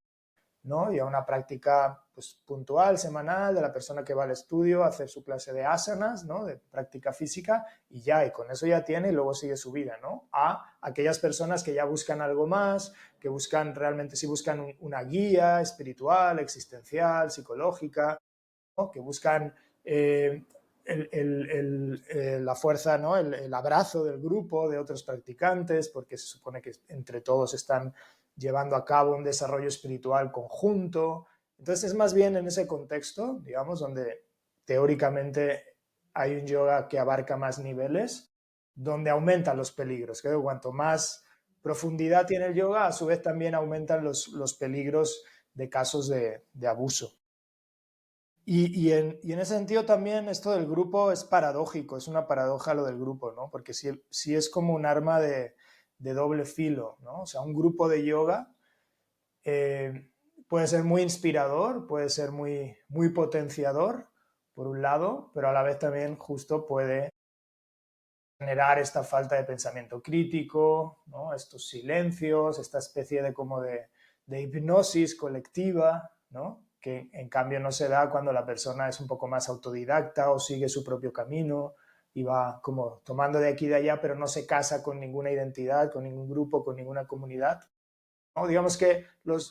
¿no? Y a una práctica pues, puntual, semanal, de la persona que va al estudio a hacer su clase de asanas, ¿no? De práctica física, y ya, y con eso ya tiene, y luego sigue su vida, ¿no? A aquellas personas que ya buscan algo más, que buscan realmente, si buscan una guía espiritual, existencial, psicológica, ¿no? Que buscan la fuerza, ¿no? El abrazo del grupo, de otros practicantes, porque se supone que entre todos están llevando a cabo un desarrollo espiritual conjunto. Entonces es más bien en ese contexto, digamos, donde teóricamente hay un yoga que abarca más niveles, donde aumentan los peligros. Creo que cuanto más profundidad tiene el yoga, a su vez también aumentan los peligros de casos de abuso. Y en ese sentido también esto del grupo es paradójico, es una paradoja lo del grupo, ¿no? Porque si es como un arma de doble filo, ¿no? O sea, un grupo de yoga puede ser muy inspirador, puede ser muy potenciador, por un lado, pero a la vez también justo puede generar esta falta de pensamiento crítico, ¿no? Estos silencios, esta especie de como de hipnosis colectiva, ¿no? Que en cambio no se da cuando la persona es un poco más autodidacta o sigue su propio camino y va como tomando de aquí y de allá, pero no se casa con ninguna identidad, con ningún grupo, con ninguna comunidad, ¿no? Digamos que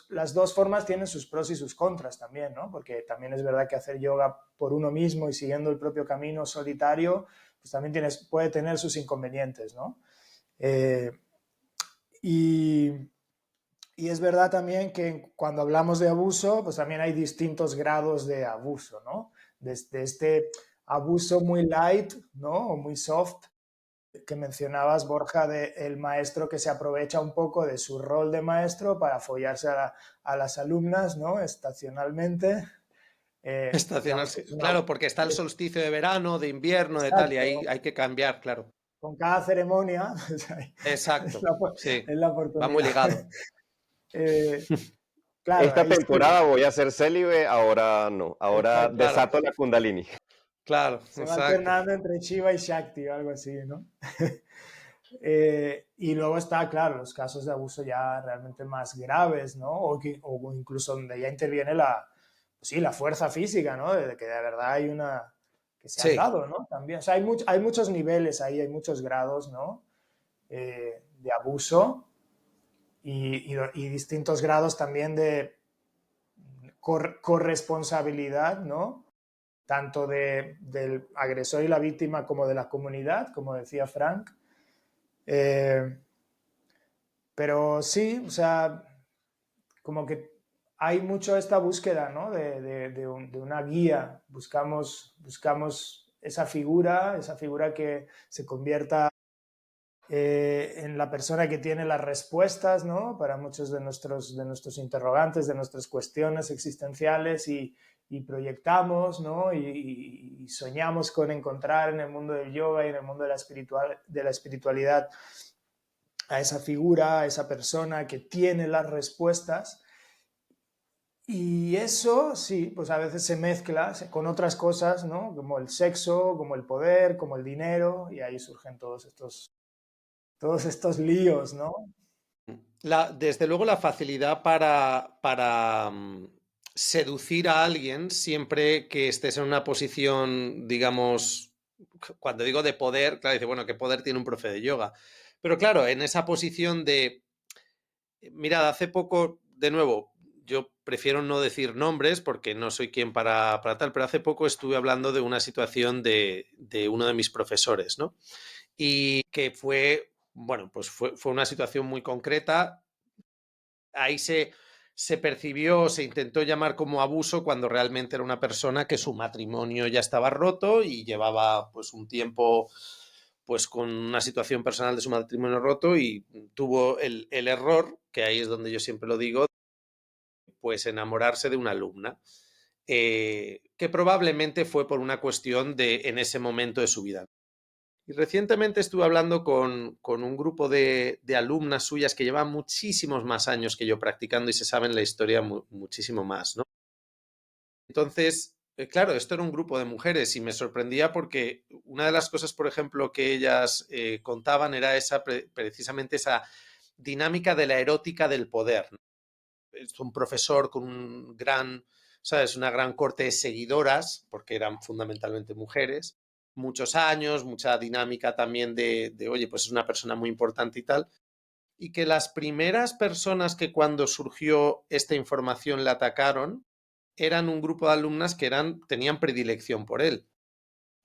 las dos formas tienen sus pros y sus contras también, ¿no? Porque también es verdad que hacer yoga por uno mismo y siguiendo el propio camino solitario, pues también puede tener sus inconvenientes, ¿no? Eh, y, y es verdad también que cuando hablamos de abuso, pues también hay distintos grados de abuso, ¿no? Desde este abuso muy light, ¿no? O muy soft, que mencionabas, Borja, de el maestro que se aprovecha un poco de su rol de maestro para follarse a las alumnas, ¿no? Estacionalmente. Digamos que Estacionarse. es una... Claro, porque está el solsticio de verano, de invierno, de tal, y ahí Exacto. hay que cambiar, claro. Con cada ceremonia es Exacto, la, sí, es la va muy oportunidad. ligado. Eh, claro, Esta ahí sí temporada voy a ser célibe, ahora no, ahora exacto. Claro, desato la Kundalini. claro, Se va exacto. alternando entre Shiva y Shakti o algo así, ¿no? Y luego está, claro, los casos de abuso ya realmente más graves, ¿no? O incluso donde ya interviene sí, la fuerza física, ¿no? De que de verdad hay una... que se han Sí, dado, ¿no? También, o sea, hay muchos niveles ahí, hay muchos grados, ¿no? De abuso y distintos grados también de corresponsabilidad, ¿no? Tanto del agresor y la víctima como de la comunidad, como decía Frank. Eh, pero sí, o sea, como que hay mucho esta búsqueda, ¿no? De una guía. Buscamos esa figura que se convierta en la persona que tiene las respuestas, ¿no? Para muchos de nuestros interrogantes, de nuestras cuestiones existenciales y proyectamos, ¿no? Y soñamos con encontrar en el mundo del yoga y en el mundo de la espiritualidad a esa figura, a esa persona que tiene las respuestas. Y eso, sí, pues a veces se mezcla con otras cosas, ¿no? Como el sexo, como el poder, como el dinero, y ahí surgen todos estos líos, ¿no? desde luego la facilidad para seducir a alguien siempre que estés en una posición, digamos, cuando digo de poder, claro, dice, bueno, ¿qué poder tiene un profe de yoga? Pero claro, en esa posición de, mirad, hace poco, de nuevo, yo prefiero no decir nombres porque no soy quien para tal, pero hace poco estuve hablando de una situación de uno de mis profesores, ¿no? Y que fue, bueno, pues fue una situación muy concreta. Ahí se percibió, se intentó llamar como abuso cuando realmente era una persona que su matrimonio ya estaba roto y llevaba pues un tiempo pues con una situación personal de su matrimonio roto y tuvo el error, que ahí es donde yo siempre lo digo, pues enamorarse de una alumna, que probablemente fue por una cuestión de en ese momento de su vida. Y recientemente estuve hablando con un grupo de alumnas suyas que llevan muchísimos más años que yo practicando y se saben la historia muchísimo más, ¿no? Entonces, claro, esto era un grupo de mujeres y me sorprendía porque una de las cosas, por ejemplo, que ellas contaban era precisamente esa dinámica de la erótica del poder, ¿no? Es un profesor con un gran, ¿sabes? Una gran corte de seguidoras, porque eran fundamentalmente mujeres, muchos años, mucha dinámica también oye, pues es una persona muy importante y tal, y que las primeras personas que cuando surgió esta información le atacaron eran un grupo de alumnas que tenían predilección por él.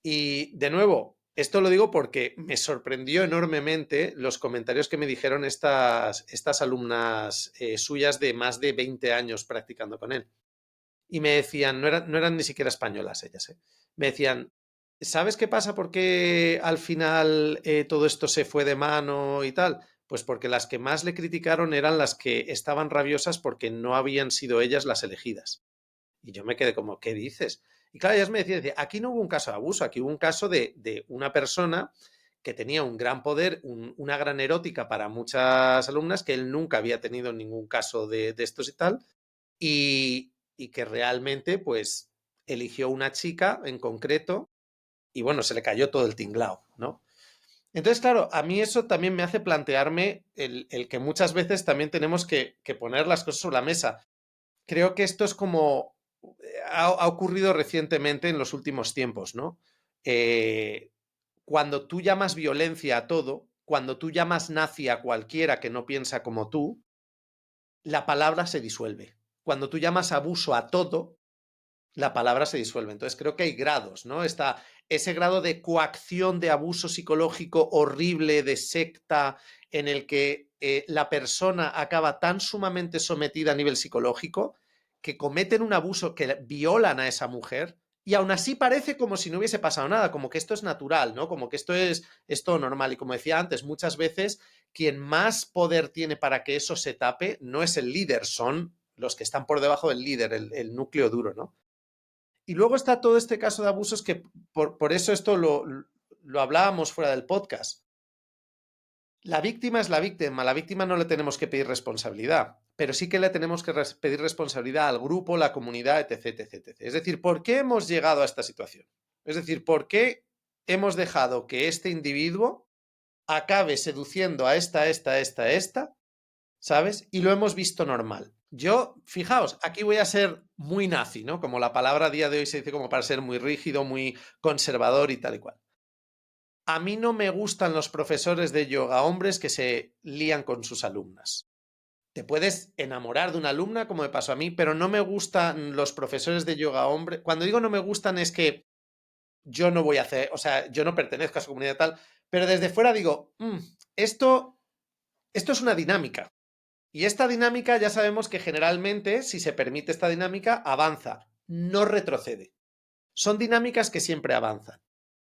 Y de nuevo, Esto lo digo porque me sorprendió enormemente los comentarios que me dijeron estas alumnas suyas de más de 20 años practicando con él. Y me decían, no eran ni siquiera españolas ellas, ¿eh? Me decían, ¿sabes qué pasa? ¿Por qué al final todo esto se fue de mano y tal? Pues porque las que más le criticaron eran las que estaban rabiosas porque no habían sido ellas las elegidas. Y yo me quedé como, ¿qué dices? Y claro, ellas me decían, aquí no hubo un caso de abuso, aquí hubo un caso de una persona que tenía un gran poder, una gran erótica para muchas alumnas, que él nunca había tenido ningún caso de estos y tal, y que realmente, pues, eligió una chica en concreto y bueno, se le cayó todo el tinglao, ¿no? Entonces, claro, a mí eso también me hace plantearme el que muchas veces también tenemos que poner las cosas sobre la mesa. Creo que esto es como ha ocurrido recientemente en los últimos tiempos, ¿no? Cuando tú llamas violencia a todo, cuando tú llamas nazi a cualquiera que no piensa como tú, la palabra se disuelve. Cuando tú llamas abuso a todo, la palabra se disuelve. Entonces creo que hay grados, ¿no? Está ese grado de coacción, de abuso psicológico horrible, de secta, en el que la persona acaba tan sumamente sometida a nivel psicológico que cometen un abuso, que violan a esa mujer y aún así parece como si no hubiese pasado nada, como que esto es natural, ¿no? Como que esto es normal. Y como decía antes, muchas veces quien más poder tiene para que eso se tape no es el líder, son los que están por debajo del líder, el núcleo duro, ¿no? Y luego está todo este caso de abusos que por eso esto lo hablábamos fuera del podcast. La víctima es la víctima, a la víctima no le tenemos que pedir responsabilidad, pero sí que le tenemos que pedir responsabilidad al grupo, la comunidad, etc, etc, etc. Es decir, ¿por qué hemos llegado a esta situación? Es decir, ¿por qué hemos dejado que este individuo acabe seduciendo a esta, ¿sabes? Y lo hemos visto normal. Yo, fijaos, aquí voy a ser muy nazi, ¿no? Como la palabra a día de hoy se dice como para ser muy rígido, muy conservador y tal y cual. A mí no me gustan los profesores de yoga hombres que se lían con sus alumnas. Te puedes enamorar de una alumna, como me pasó a mí, pero no me gustan los profesores de yoga hombres. Cuando digo no me gustan es que yo no voy a hacer, o sea, yo no pertenezco a su comunidad tal, pero desde fuera digo, esto es una dinámica. Y esta dinámica ya sabemos que generalmente, si se permite esta dinámica, avanza, no retrocede. Son dinámicas que siempre avanzan.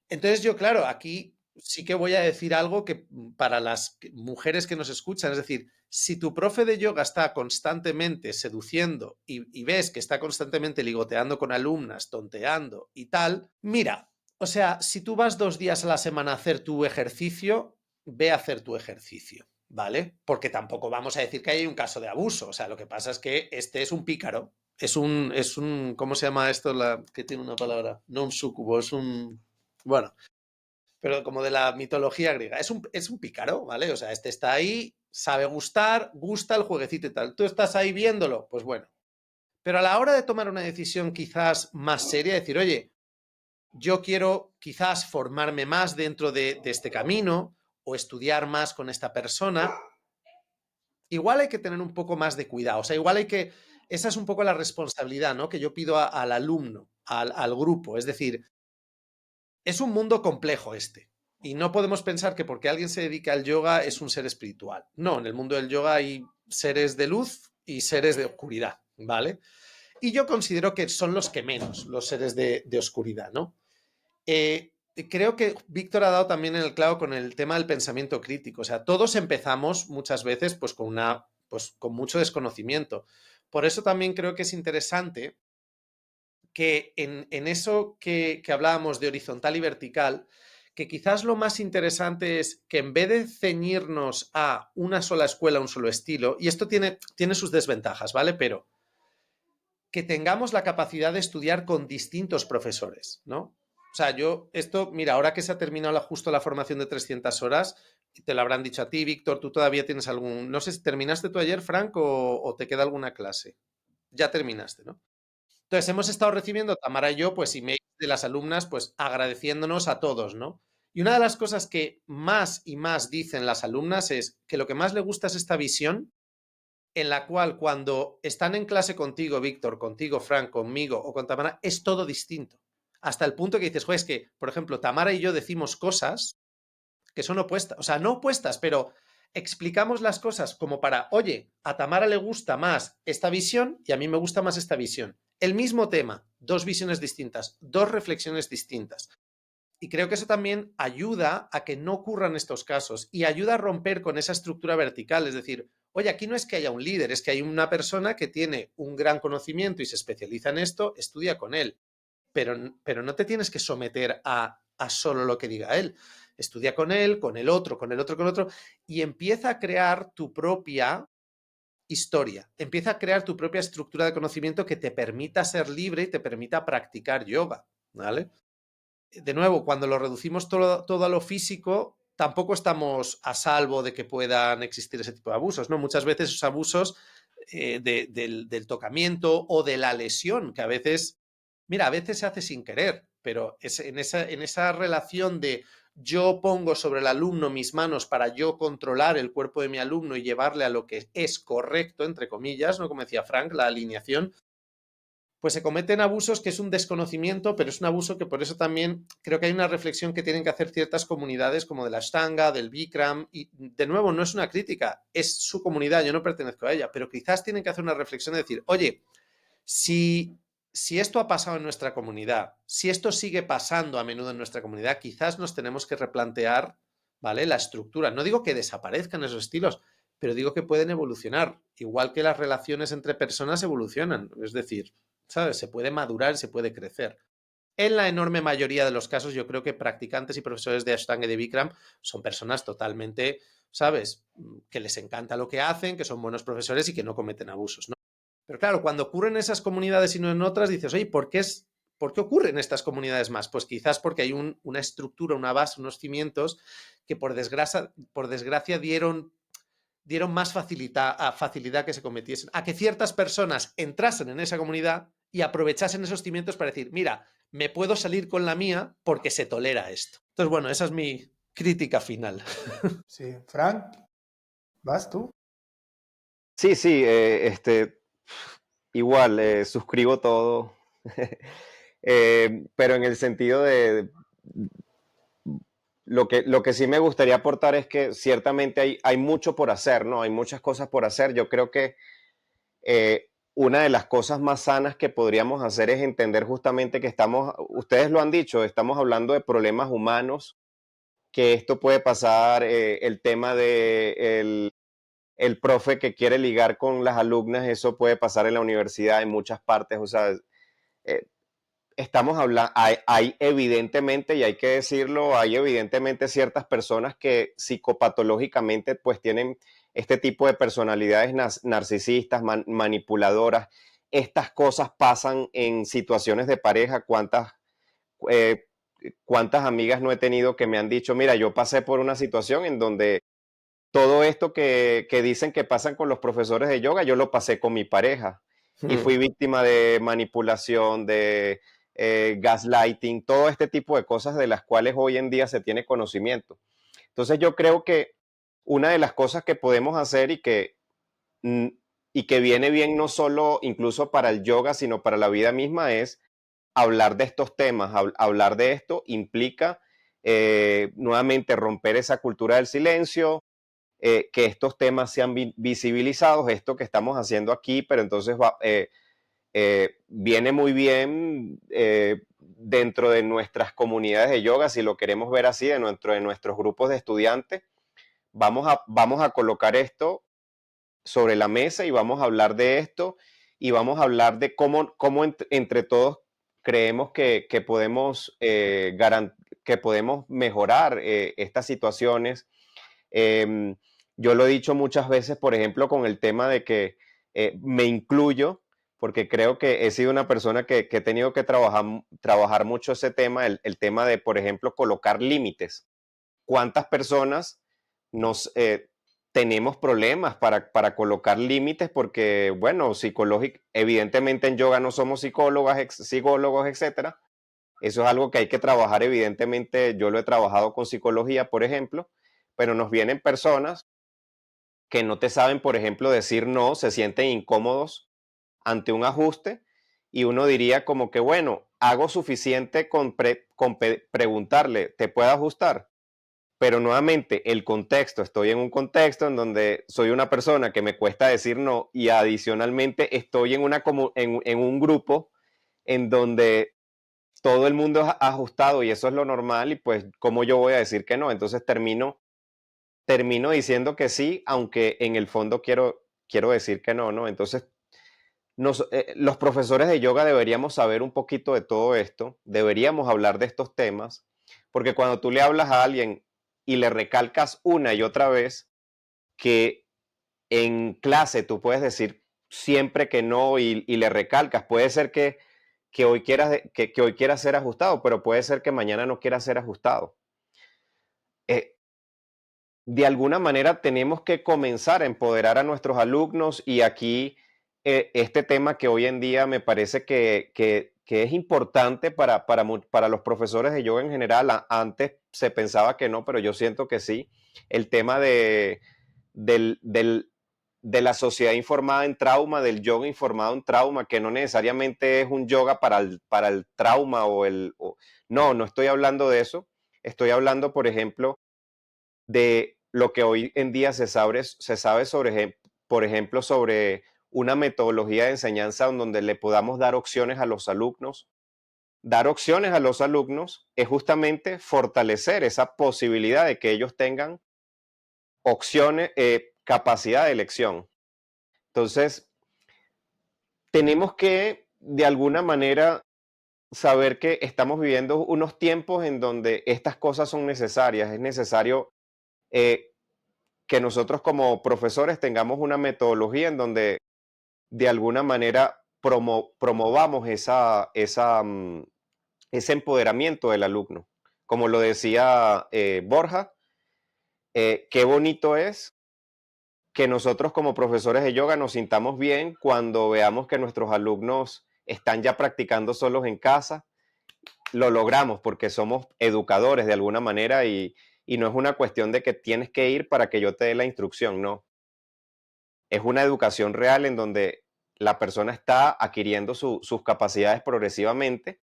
Entonces yo, claro, aquí sí que voy a decir algo que para las mujeres que nos escuchan, es decir, si tu profe de yoga está constantemente seduciendo y ves que está constantemente ligoteando con alumnas, tonteando y tal, mira, o sea, si tú vas 2 días a la semana a hacer tu ejercicio, ve a hacer tu ejercicio, ¿vale? Porque tampoco vamos a decir que hay un caso de abuso, o sea, lo que pasa es que este es un pícaro, es un, ¿cómo se llama esto? Que tiene una palabra, no un súcubo, es un, bueno, pero como de la mitología griega. Es un pícaro, ¿vale? O sea, este está ahí, sabe gustar, gusta el jueguecito y tal. Tú estás ahí viéndolo, pues bueno. Pero a la hora de tomar una decisión quizás más seria, decir, oye, yo quiero quizás formarme más dentro de este camino o estudiar más con esta persona, igual hay que tener un poco más de cuidado. O sea, igual hay que... Esa es un poco la responsabilidad, ¿no? Que yo pido al alumno, al grupo. Es decir, es un mundo complejo este. Y no podemos pensar que porque alguien se dedica al yoga es un ser espiritual. No, en el mundo del yoga hay seres de luz y seres de oscuridad, ¿vale? Y yo considero que son los que menos, los seres de oscuridad, ¿no? Creo que Víctor ha dado también en el clavo con el tema del pensamiento crítico. O sea, todos empezamos muchas veces pues con mucho desconocimiento. Por eso también creo que es interesante que en eso que hablábamos de horizontal y vertical, que quizás lo más interesante es que en vez de ceñirnos a una sola escuela, un solo estilo, y esto tiene sus desventajas, ¿vale? Pero que tengamos la capacidad de estudiar con distintos profesores, ¿no? O sea, mira, ahora que se ha terminado justo la formación de 300 horas, te lo habrán dicho a ti, Víctor, tú todavía tienes no sé si terminaste tú ayer, Frank, o te queda alguna clase. Ya terminaste, ¿no? Entonces, hemos estado recibiendo, Tamara y yo, pues emails de las alumnas, pues agradeciéndonos a todos, ¿no? Y una de las cosas que más y más dicen las alumnas es que lo que más le gusta es esta visión en la cual cuando están en clase contigo, Víctor, contigo, Frank, conmigo o con Tamara, es todo distinto. hasta el punto que dices, joder, es que, por ejemplo, Tamara y yo decimos cosas que son opuestas, o sea, no opuestas, pero explicamos las cosas como para, oye, a Tamara le gusta más esta visión y a mí me gusta más esta visión. El mismo tema, dos visiones distintas, dos reflexiones distintas. Y creo que eso también ayuda a que no ocurran estos casos y ayuda a romper con esa estructura vertical. Es decir, oye, aquí no es que haya un líder, es que hay una persona que tiene un gran conocimiento y se especializa en esto, estudia con él. Pero no te tienes que someter a solo lo que diga él. Estudia con él, con el otro, con el otro, con el otro, y empieza a crear tu propia historia. Empieza a crear tu propia estructura de conocimiento que te permita ser libre y te permita practicar yoga, ¿vale? De nuevo, cuando lo reducimos todo a lo físico, tampoco estamos a salvo de que puedan existir ese tipo de abusos, ¿no? Muchas veces esos abusos del tocamiento o de la lesión, que a veces, mira, a veces se hace sin querer, pero es en esa relación de yo pongo sobre el alumno mis manos para yo controlar el cuerpo de mi alumno y llevarle a lo que es correcto, entre comillas, ¿no? Como decía Frank, la alineación, pues se cometen abusos que es un desconocimiento, pero es un abuso que por eso también creo que hay una reflexión que tienen que hacer ciertas comunidades como de la Ashtanga, del Bikram, y de nuevo no es una crítica, es su comunidad, yo no pertenezco a ella, pero quizás tienen que hacer una reflexión de decir, oye, si esto ha pasado en nuestra comunidad, si esto sigue pasando a menudo en nuestra comunidad, quizás nos tenemos que replantear, ¿vale? La estructura. No digo que desaparezcan esos estilos, pero digo que pueden evolucionar, igual que las relaciones entre personas evolucionan. Es decir, ¿sabes? Se puede madurar, se puede crecer. En la enorme mayoría de los casos, yo creo que practicantes y profesores de Ashtanga y de Bikram son personas totalmente, ¿sabes? Que les encanta lo que hacen, que son buenos profesores y que no cometen abusos, ¿no? Pero claro, cuando ocurren en esas comunidades y no en otras, dices, oye, ¿por qué ocurren en estas comunidades más? Pues quizás porque hay una estructura, una base, unos cimientos que por desgracia dieron más facilidad que se cometiesen, a que ciertas personas entrasen en esa comunidad y aprovechasen esos cimientos para decir, mira, me puedo salir con la mía porque se tolera esto. Entonces, bueno, esa es mi crítica final. Sí, Frank, ¿vas tú? Sí, sí, igual, suscribo todo, pero en el sentido de lo que sí me gustaría aportar es que ciertamente hay mucho por hacer, ¿no? Hay muchas cosas por hacer. Yo creo que una de las cosas más sanas que podríamos hacer es entender justamente que ustedes lo han dicho, estamos hablando de problemas humanos, que esto puede pasar, el tema de el profe que quiere ligar con las alumnas, eso puede pasar en la universidad en muchas partes, o sea, eh, estamos hablando, hay evidentemente, y hay que decirlo, hay evidentemente ciertas personas que psicopatológicamente pues tienen este tipo de personalidades narcisistas, manipuladoras. Estas cosas pasan en situaciones de pareja. Eh, ¿Cuántas amigas no he tenido que me han dicho, mira, yo pasé por una situación en donde todo esto que dicen que pasan con los profesores de yoga, yo lo pasé con mi pareja y fui víctima de manipulación, de gaslighting, todo este tipo de cosas de las cuales hoy en día se tiene conocimiento. Entonces yo creo que una de las cosas que podemos hacer mm, y que viene bien no solo incluso para el yoga, sino para la vida misma es hablar de estos temas. Hablar de esto implica nuevamente romper esa cultura del silencio, que estos temas sean visibilizados, esto que estamos haciendo aquí, pero entonces viene muy bien dentro de nuestras comunidades de yoga, si lo queremos ver así, dentro de nuestros grupos de estudiantes. Vamos a colocar esto sobre la mesa y vamos a hablar de esto y vamos a hablar de cómo entre todos creemos que podemos, que podemos mejorar estas situaciones. Eh, yo lo he dicho muchas veces, por ejemplo, con el tema de que me incluyo, porque creo que he sido una persona que he tenido que trabajar mucho ese tema, el tema de, por ejemplo, colocar límites. ¿Cuántas personas nos tenemos problemas para colocar límites? Porque, bueno, evidentemente en yoga no somos psicólogos, etcétera. Eso es algo que hay que trabajar, evidentemente. Yo lo he trabajado con psicología, por ejemplo, pero nos vienen personas que no te saben, por ejemplo, decir no, se sienten incómodos ante un ajuste y uno diría como que, bueno, hago suficiente con preguntarle, ¿te puede ajustar? Pero nuevamente, el contexto, estoy en un contexto en donde soy una persona que me cuesta decir no y adicionalmente estoy en un grupo en donde todo el mundo es ajustado y eso es lo normal y pues, ¿cómo yo voy a decir que no? Entonces termino diciendo que sí, aunque en el fondo quiero decir que no, ¿no? Entonces, los profesores de yoga deberíamos saber un poquito de todo esto, deberíamos hablar de estos temas, porque cuando tú le hablas a alguien y le recalcas una y otra vez que en clase tú puedes decir siempre que no y le recalcas, puede ser que hoy que hoy quieras ser ajustado, pero puede ser que mañana no quieras ser ajustado. Eh, de alguna manera tenemos que comenzar a empoderar a nuestros alumnos y aquí este tema que hoy en día me parece que es importante para los profesores de yoga en general. Antes se pensaba que no, pero yo siento que sí. El tema del, del- de la sociedad informada en trauma, del yoga informado en trauma, que no necesariamente es un yoga para el trauma no, no estoy hablando de eso. Estoy hablando, por ejemplo, de lo que hoy en día se sabe sobre, por ejemplo, sobre una metodología de enseñanza en donde le podamos dar opciones a los alumnos. Dar opciones a los alumnos es justamente fortalecer esa posibilidad de que ellos tengan opciones, capacidad de elección. Entonces, tenemos que, de alguna manera, saber que estamos viviendo unos tiempos en donde estas cosas son necesarias. Es necesario eh, que nosotros como profesores tengamos una metodología en donde de alguna manera promovamos ese empoderamiento del alumno. Como lo decía Borja, qué bonito es que nosotros como profesores de yoga nos sintamos bien cuando veamos que nuestros alumnos están ya practicando solos en casa. Lo logramos porque somos educadores de alguna manera y no es una cuestión de que tienes que ir para que yo te dé la instrucción, no. Es una educación real en donde la persona está adquiriendo sus capacidades progresivamente.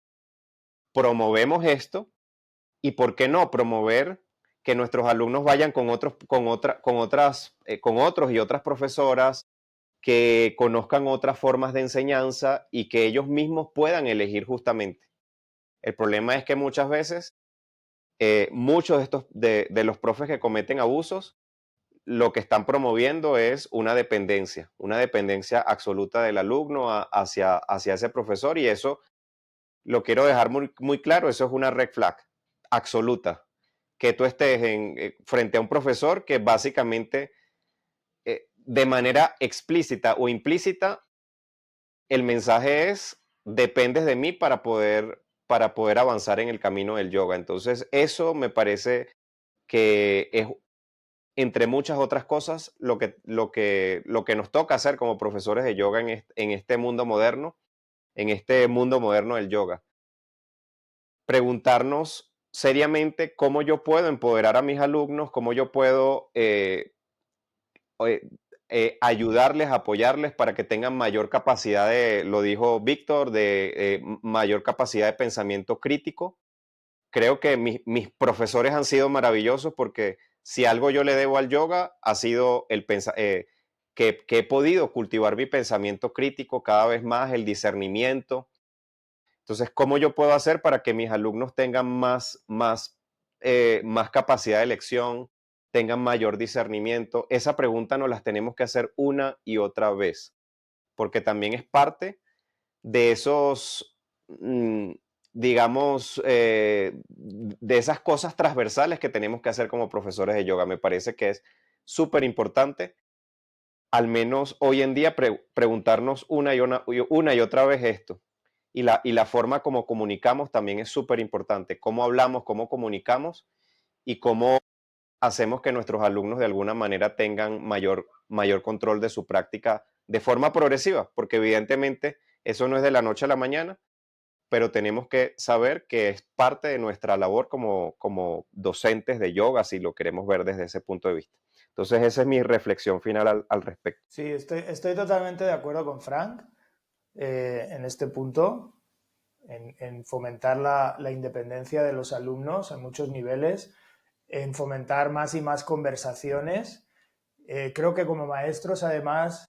Promovemos esto y, ¿por qué no promover que nuestros alumnos vayan con otros y otras profesoras, que conozcan otras formas de enseñanza y que ellos mismos puedan elegir justamente? El problema es que muchas veces muchos de los profes que cometen abusos lo que están promoviendo es una dependencia absoluta del alumno hacia ese profesor y eso lo quiero dejar muy claro, eso es una red flag absoluta. Que tú estés frente a un profesor que básicamente de manera explícita o implícita el mensaje es dependes de mí para poder avanzar en el camino del yoga. Entonces eso me parece que es entre muchas otras cosas, lo que nos toca hacer como profesores de yoga en este mundo moderno, en este mundo moderno del yoga. Preguntarnos seriamente cómo yo puedo empoderar a mis alumnos, cómo yo puedo eh, ayudarles, apoyarles para que tengan mayor capacidad lo dijo Víctor, de mayor capacidad de pensamiento crítico. Creo que mis profesores han sido maravillosos porque si algo yo le debo al yoga ha sido que he podido cultivar mi pensamiento crítico cada vez más, el discernimiento. Entonces, ¿cómo yo puedo hacer para que mis alumnos tengan más capacidad de elección, tengan mayor discernimiento? Esa pregunta nos las tenemos que hacer una y otra vez, porque también es parte de esos, digamos, de esas cosas transversales que tenemos que hacer como profesores de yoga. Me parece que es súper importante, al menos hoy en día, preguntarnos una y otra vez esto. Y la forma como comunicamos también es súper importante. Cómo hablamos, cómo comunicamos y cómo hacemos que nuestros alumnos de alguna manera tengan mayor control de su práctica de forma progresiva, porque evidentemente eso no es de la noche a la mañana, pero tenemos que saber que es parte de nuestra labor como docentes de yoga, si lo queremos ver desde ese punto de vista. Entonces, esa es mi reflexión final al respecto. Sí, estoy totalmente de acuerdo con Frank en este punto. en fomentar la independencia de los alumnos a muchos niveles, en fomentar más y más conversaciones. Creo que como maestros, además,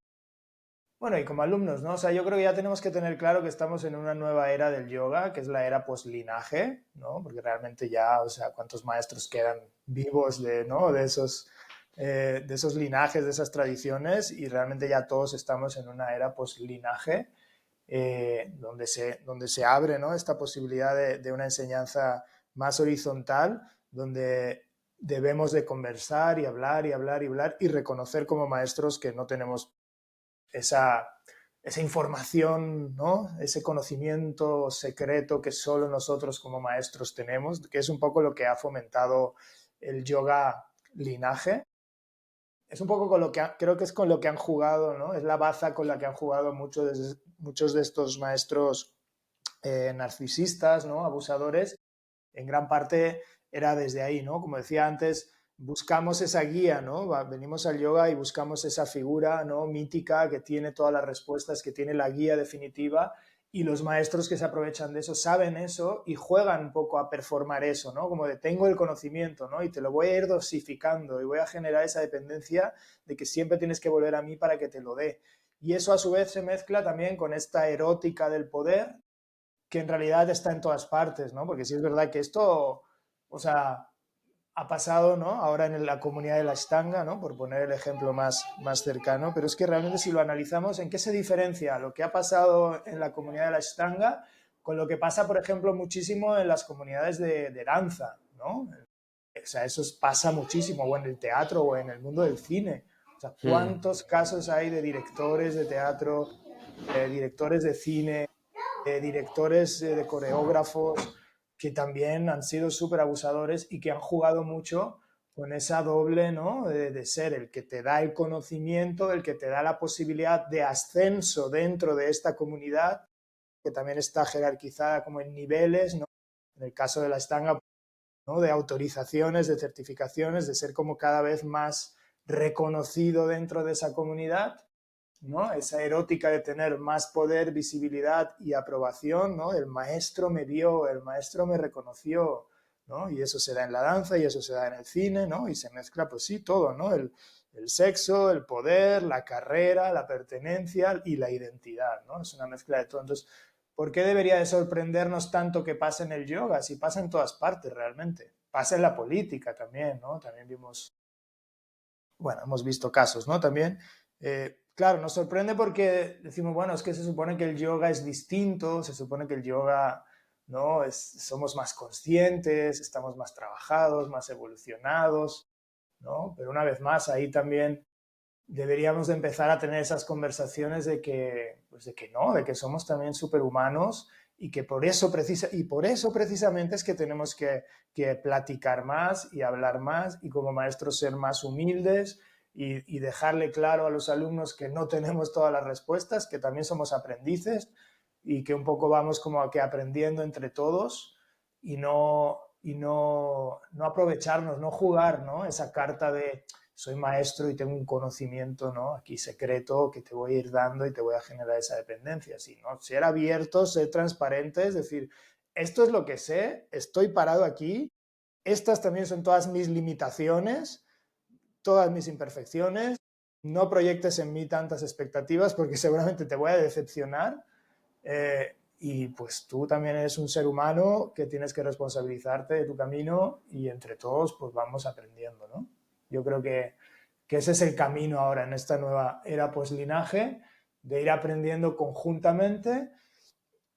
bueno, y como alumnos, ¿no? O sea, yo creo que ya tenemos que tener claro que estamos en una nueva era del yoga, que es la era post-linaje, ¿no? Porque realmente ya, o sea, ¿cuántos maestros quedan vivos ¿no? de esos linajes, de esas tradiciones? Y realmente ya todos estamos en una era post-linaje, donde se abre, ¿no? Esta posibilidad de una enseñanza más horizontal, donde debemos de conversar y hablar y hablar y hablar y reconocer como maestros que no tenemos esa información, ¿no? Ese conocimiento secreto que solo nosotros como maestros tenemos, que es un poco lo que ha fomentado el yoga linaje. Es un poco con lo que creo que es con lo que han jugado, ¿no? Es la baza con la que han jugado muchos de estos maestros narcisistas, ¿no? Abusadores. En gran parte era desde ahí, ¿no? Como decía antes, buscamos esa guía, ¿no? Venimos al yoga y buscamos esa figura, ¿no? Mítica que tiene todas las respuestas, que tiene la guía definitiva, y los maestros que se aprovechan de eso saben eso y juegan un poco a performar eso, ¿no? Como de tengo el conocimiento, ¿no? Y te lo voy a ir dosificando y voy a generar esa dependencia de que siempre tienes que volver a mí para que te lo dé. Y eso a su vez se mezcla también con esta erótica del poder, que en realidad está en todas partes, ¿no? Porque sí es verdad que esto, o sea, ha pasado, ¿no? Ahora en la comunidad de la Ashtanga, ¿no? Por poner el ejemplo más cercano, pero es que realmente si lo analizamos, ¿en qué se diferencia lo que ha pasado en la comunidad de la Ashtanga con lo que pasa, por ejemplo, muchísimo en las comunidades de danza, ¿no? O sea, eso pasa muchísimo, o en el teatro, o en el mundo del cine. O sea, ¿cuántos casos hay de directores de teatro, directores de cine, directores, de coreógrafos, que también han sido súper abusadores y que han jugado mucho con esa doble, ¿no? De ser el que te da el conocimiento, el que te da la posibilidad de ascenso dentro de esta comunidad, que también está jerarquizada como en niveles, ¿no? En el caso de la Ashtanga, ¿no? De autorizaciones, de certificaciones, de ser como cada vez más reconocido dentro de esa comunidad, ¿no? Esa erótica de tener más poder, visibilidad y aprobación, ¿no? El maestro me vio, el maestro me reconoció, ¿no? Y eso se da en la danza y eso se da en el cine, ¿no? Y se mezcla, pues sí, todo, ¿no? El sexo, el poder, la carrera, la pertenencia y la identidad, ¿no? Es una mezcla de todo. Entonces, ¿por qué debería de sorprendernos tanto que pase en el yoga? Si pasa en todas partes realmente. Pasa en la política también, ¿no? También vimos, bueno, hemos visto casos, ¿no? También, claro, nos sorprende porque decimos, bueno, es que se supone que el yoga es distinto, se supone que el yoga, ¿no? Somos más conscientes, estamos más trabajados, más evolucionados, ¿no? Pero una vez más, ahí también deberíamos de empezar a tener esas conversaciones de que, pues de que no, de que somos también superhumanos y que por eso precisamente es que tenemos que platicar más y hablar más y como maestros ser más humildes y dejarle claro a los alumnos que no tenemos todas las respuestas, que también somos aprendices y que un poco vamos como que aprendiendo entre todos y no aprovecharnos, no jugar, ¿no? Esa carta de soy maestro y tengo un conocimiento, ¿no? Aquí secreto que te voy a ir dando y te voy a generar esa dependencia. Sí, ¿no? Ser abiertos, ser transparentes, es decir, esto es lo que sé, estoy parado aquí, estas también son todas mis limitaciones, todas mis imperfecciones, no proyectes en mí tantas expectativas porque seguramente te voy a decepcionar. Y pues tú también eres un ser humano que tienes que responsabilizarte de tu camino y entre todos pues vamos aprendiendo, ¿no? Yo creo que ese es el camino ahora en esta nueva era post-linaje, de ir aprendiendo conjuntamente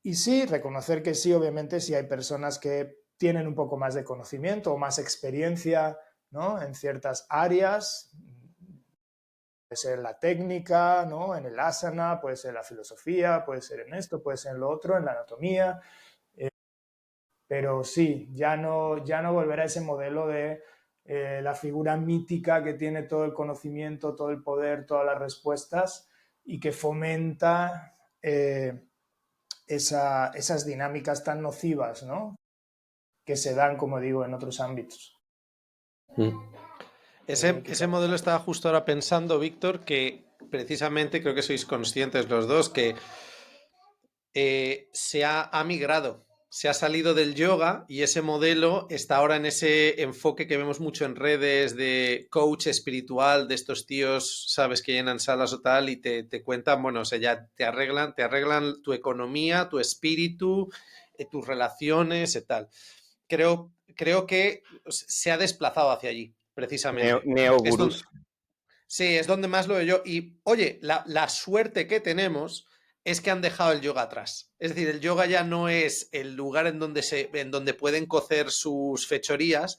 y sí, reconocer que sí, obviamente, si hay personas que tienen un poco más de conocimiento o más experiencia, ¿no? En ciertas áreas, puede ser la técnica, ¿no? En el asana, puede ser la filosofía, puede ser en esto, puede ser en lo otro, en la anatomía, pero sí, ya no volverá a ese modelo de la figura mítica que tiene todo el conocimiento, todo el poder, todas las respuestas y que fomenta esas dinámicas tan nocivas, ¿no? Que se dan, como digo, en otros ámbitos. Ese modelo estaba justo ahora pensando, Víctor, que precisamente creo que sois conscientes los dos que ha migrado, se ha salido del yoga y ese modelo está ahora en ese enfoque que vemos mucho en redes de coach espiritual, de estos tíos, sabes, que llenan salas o tal y te cuentan, bueno, o sea, ya te arreglan tu economía, tu espíritu, tus relaciones y tal. Creo que se ha desplazado hacia allí, precisamente. Es donde, Neogurús. sí, es donde más lo veo yo. Y oye, la suerte que tenemos es que han dejado el yoga atrás. Es decir, el yoga ya no es el lugar en donde pueden cocer sus fechorías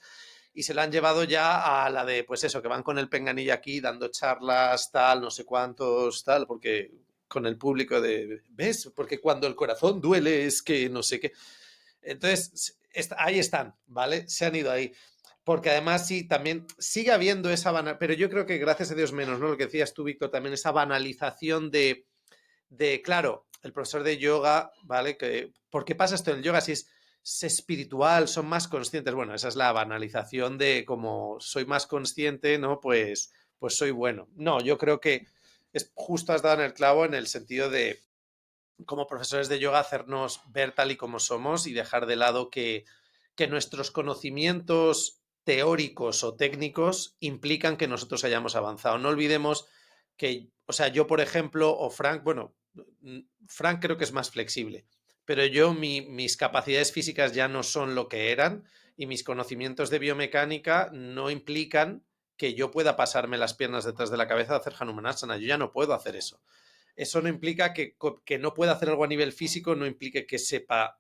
y se lo han llevado ya a la de, pues eso, que van con el penganilla aquí dando charlas, tal, no sé cuántos, tal, porque con el público de, ¿ves? Porque cuando el corazón duele es que no sé qué. Entonces, ahí están, ¿vale? Se han ido ahí. Porque además sí, también sigue habiendo esa pero yo creo que gracias a Dios menos, ¿no? Lo que decías tú, Víctor, también esa banalización claro, el profesor de yoga, ¿vale? ¿Por qué pasa esto en el yoga? Si es espiritual, son más conscientes. Bueno, esa es la banalización de como soy más consciente, ¿no? Pues soy bueno. No, yo creo que justo has dado en el clavo en el sentido de como profesores de yoga hacernos ver tal y como somos y dejar de lado que nuestros conocimientos teóricos o técnicos implican que nosotros hayamos avanzado. No olvidemos que, o sea, yo, por ejemplo, o Frank, bueno, Frank creo que es más flexible, pero yo, mis capacidades físicas ya no son lo que eran y mis conocimientos de biomecánica no implican que yo pueda pasarme las piernas detrás de la cabeza a hacer Hanumanasana. Yo ya no puedo hacer eso. Eso no implica que no pueda hacer algo a nivel físico, no implique que sepa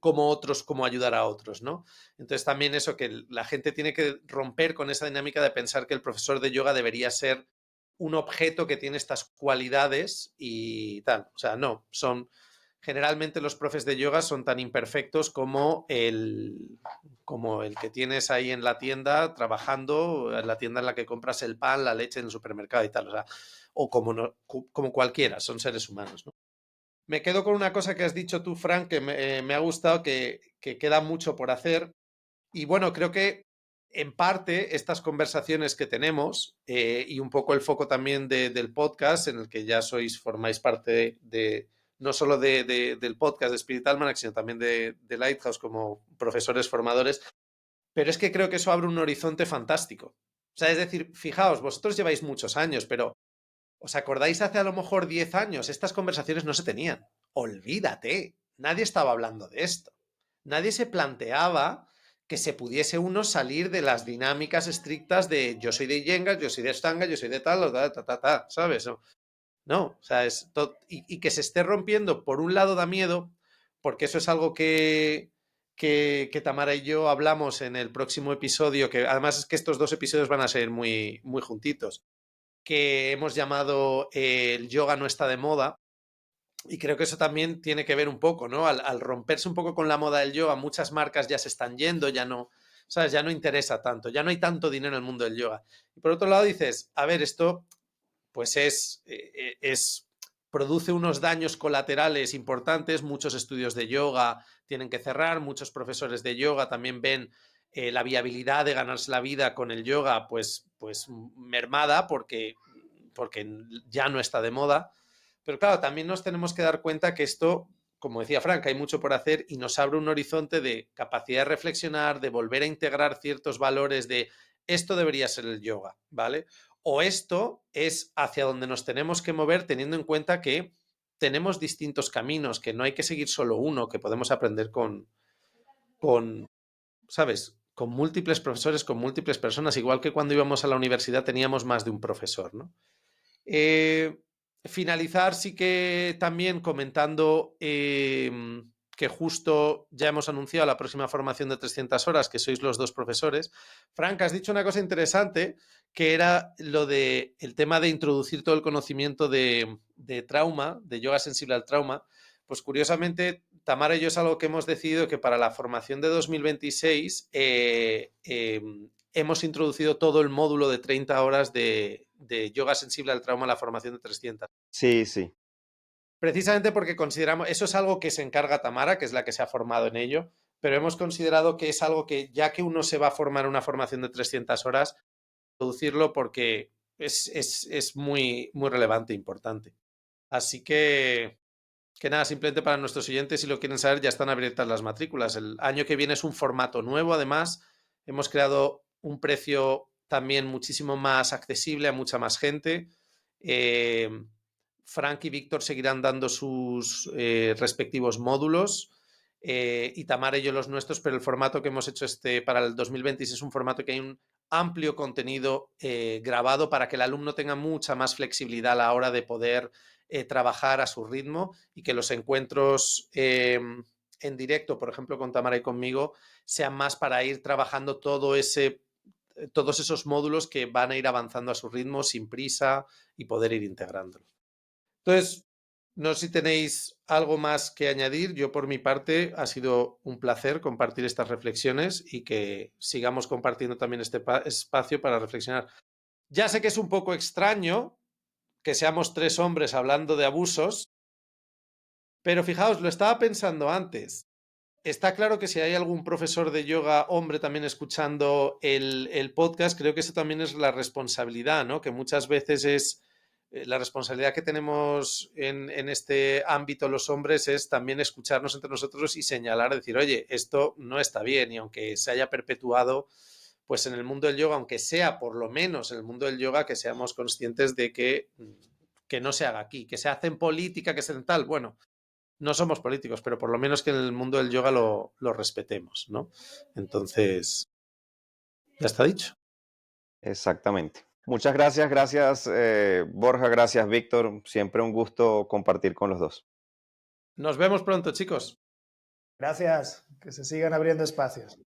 como otros, cómo ayudar a otros, ¿no? Entonces también eso, que la gente tiene que romper con esa dinámica de pensar que el profesor de yoga debería ser un objeto que tiene estas cualidades y tal. O sea, no, generalmente los profes de yoga son tan imperfectos como el que tienes ahí en la tienda trabajando, en la tienda en la que compras el pan, la leche en el supermercado y tal. O sea, o como, no, como cualquiera, son seres humanos, ¿no? Me quedo con una cosa que has dicho tú, Frank, que me ha gustado, que queda mucho por hacer. Y bueno, creo que en parte estas conversaciones que tenemos y un poco el foco también del podcast, en el que ya formáis parte no solo del podcast de Spirit Almanac, sino también de Lighthouse como profesores formadores, pero es que creo que eso abre un horizonte fantástico. O sea, es decir, fijaos, vosotros lleváis muchos años, pero ¿os acordáis hace a lo mejor 10 años? Estas conversaciones no se tenían. Olvídate, nadie estaba hablando de esto. Nadie se planteaba que se pudiese uno salir de las dinámicas estrictas de yo soy de Iyengar, yo soy de Stanga, yo soy de tal, ¿sabes? No, no, o sea, y que se esté rompiendo, por un lado da miedo, porque eso es algo que Tamara y yo hablamos en el próximo episodio, que además es que estos dos episodios van a ser muy, muy juntitos, que hemos llamado el yoga no está de moda. Y creo que eso también tiene que ver un poco, ¿no? Al romperse un poco con la moda del yoga, muchas marcas ya se están yendo, ya no, ¿sabes? Ya no interesa tanto, ya no hay tanto dinero en el mundo del yoga. Y por otro lado dices, a ver, esto pues produce unos daños colaterales importantes, muchos estudios de yoga tienen que cerrar, muchos profesores de yoga también ven la viabilidad de ganarse la vida con el yoga pues mermada porque ya no está de moda. Pero claro, también nos tenemos que dar cuenta que esto, como decía Frank, hay mucho por hacer y nos abre un horizonte de capacidad de reflexionar, de volver a integrar ciertos valores de esto debería ser el yoga, ¿vale? O esto es hacia donde nos tenemos que mover teniendo en cuenta que tenemos distintos caminos, que no hay que seguir solo uno, que podemos aprender con ¿sabes? Con múltiples profesores, con múltiples personas, igual que cuando íbamos a la universidad teníamos más de un profesor, ¿no? Eh, Finalizar sí que también comentando que justo ya hemos anunciado la próxima formación de 300 horas, que sois los dos profesores. Frank, has dicho una cosa interesante, que era lo de el tema de introducir todo el conocimiento de trauma, de yoga sensible al trauma. Pues curiosamente, Tamara y yo es algo que hemos decidido que para la formación de 2026 hemos introducido todo el módulo de 30 horas de yoga sensible al trauma en la formación de 300. Sí, sí. Precisamente porque consideramos, eso es algo que se encarga Tamara, que es la que se ha formado en ello, pero hemos considerado que es algo que ya que uno se va a formar en una formación de 300 horas, introducirlo porque es muy, muy relevante e importante. Así que Que nada, simplemente para nuestros oyentes, si lo quieren saber, ya están abiertas las matrículas. El año que viene es un formato nuevo, además, hemos creado un precio también muchísimo más accesible a mucha más gente. Eh, Frank y Víctor seguirán dando sus respectivos módulos y Tamara y yo los nuestros, pero el formato que hemos hecho para el 2026 es un formato que hay un amplio contenido grabado para que el alumno tenga mucha más flexibilidad a la hora de poder trabajar a su ritmo y que los encuentros en directo, por ejemplo, con Tamara y conmigo, sean más para ir trabajando todos esos módulos que van a ir avanzando a su ritmo sin prisa y poder ir integrándolos. Entonces, no sé si tenéis algo más que añadir. Yo, por mi parte, ha sido un placer compartir estas reflexiones y que sigamos compartiendo también este espacio para reflexionar. Ya sé que es un poco extraño que seamos tres hombres hablando de abusos, pero fijaos, lo estaba pensando antes. Está claro que si hay algún profesor de yoga hombre también escuchando el podcast, creo que eso también es la responsabilidad, ¿no? Que muchas veces es la responsabilidad que tenemos en este ámbito los hombres es también escucharnos entre nosotros y señalar, decir, oye, esto no está bien y aunque se haya perpetuado, pues en el mundo del yoga, aunque sea por lo menos en el mundo del yoga, que seamos conscientes de que no se haga aquí, que se hace en política, que se hace en tal, bueno, no somos políticos, pero por lo menos que en el mundo del yoga lo respetemos, ¿no? Entonces, ya está dicho. Exactamente. Muchas gracias, gracias Borja, gracias Víctor. Siempre un gusto compartir con los dos. Nos vemos pronto, chicos. Gracias, que se sigan abriendo espacios.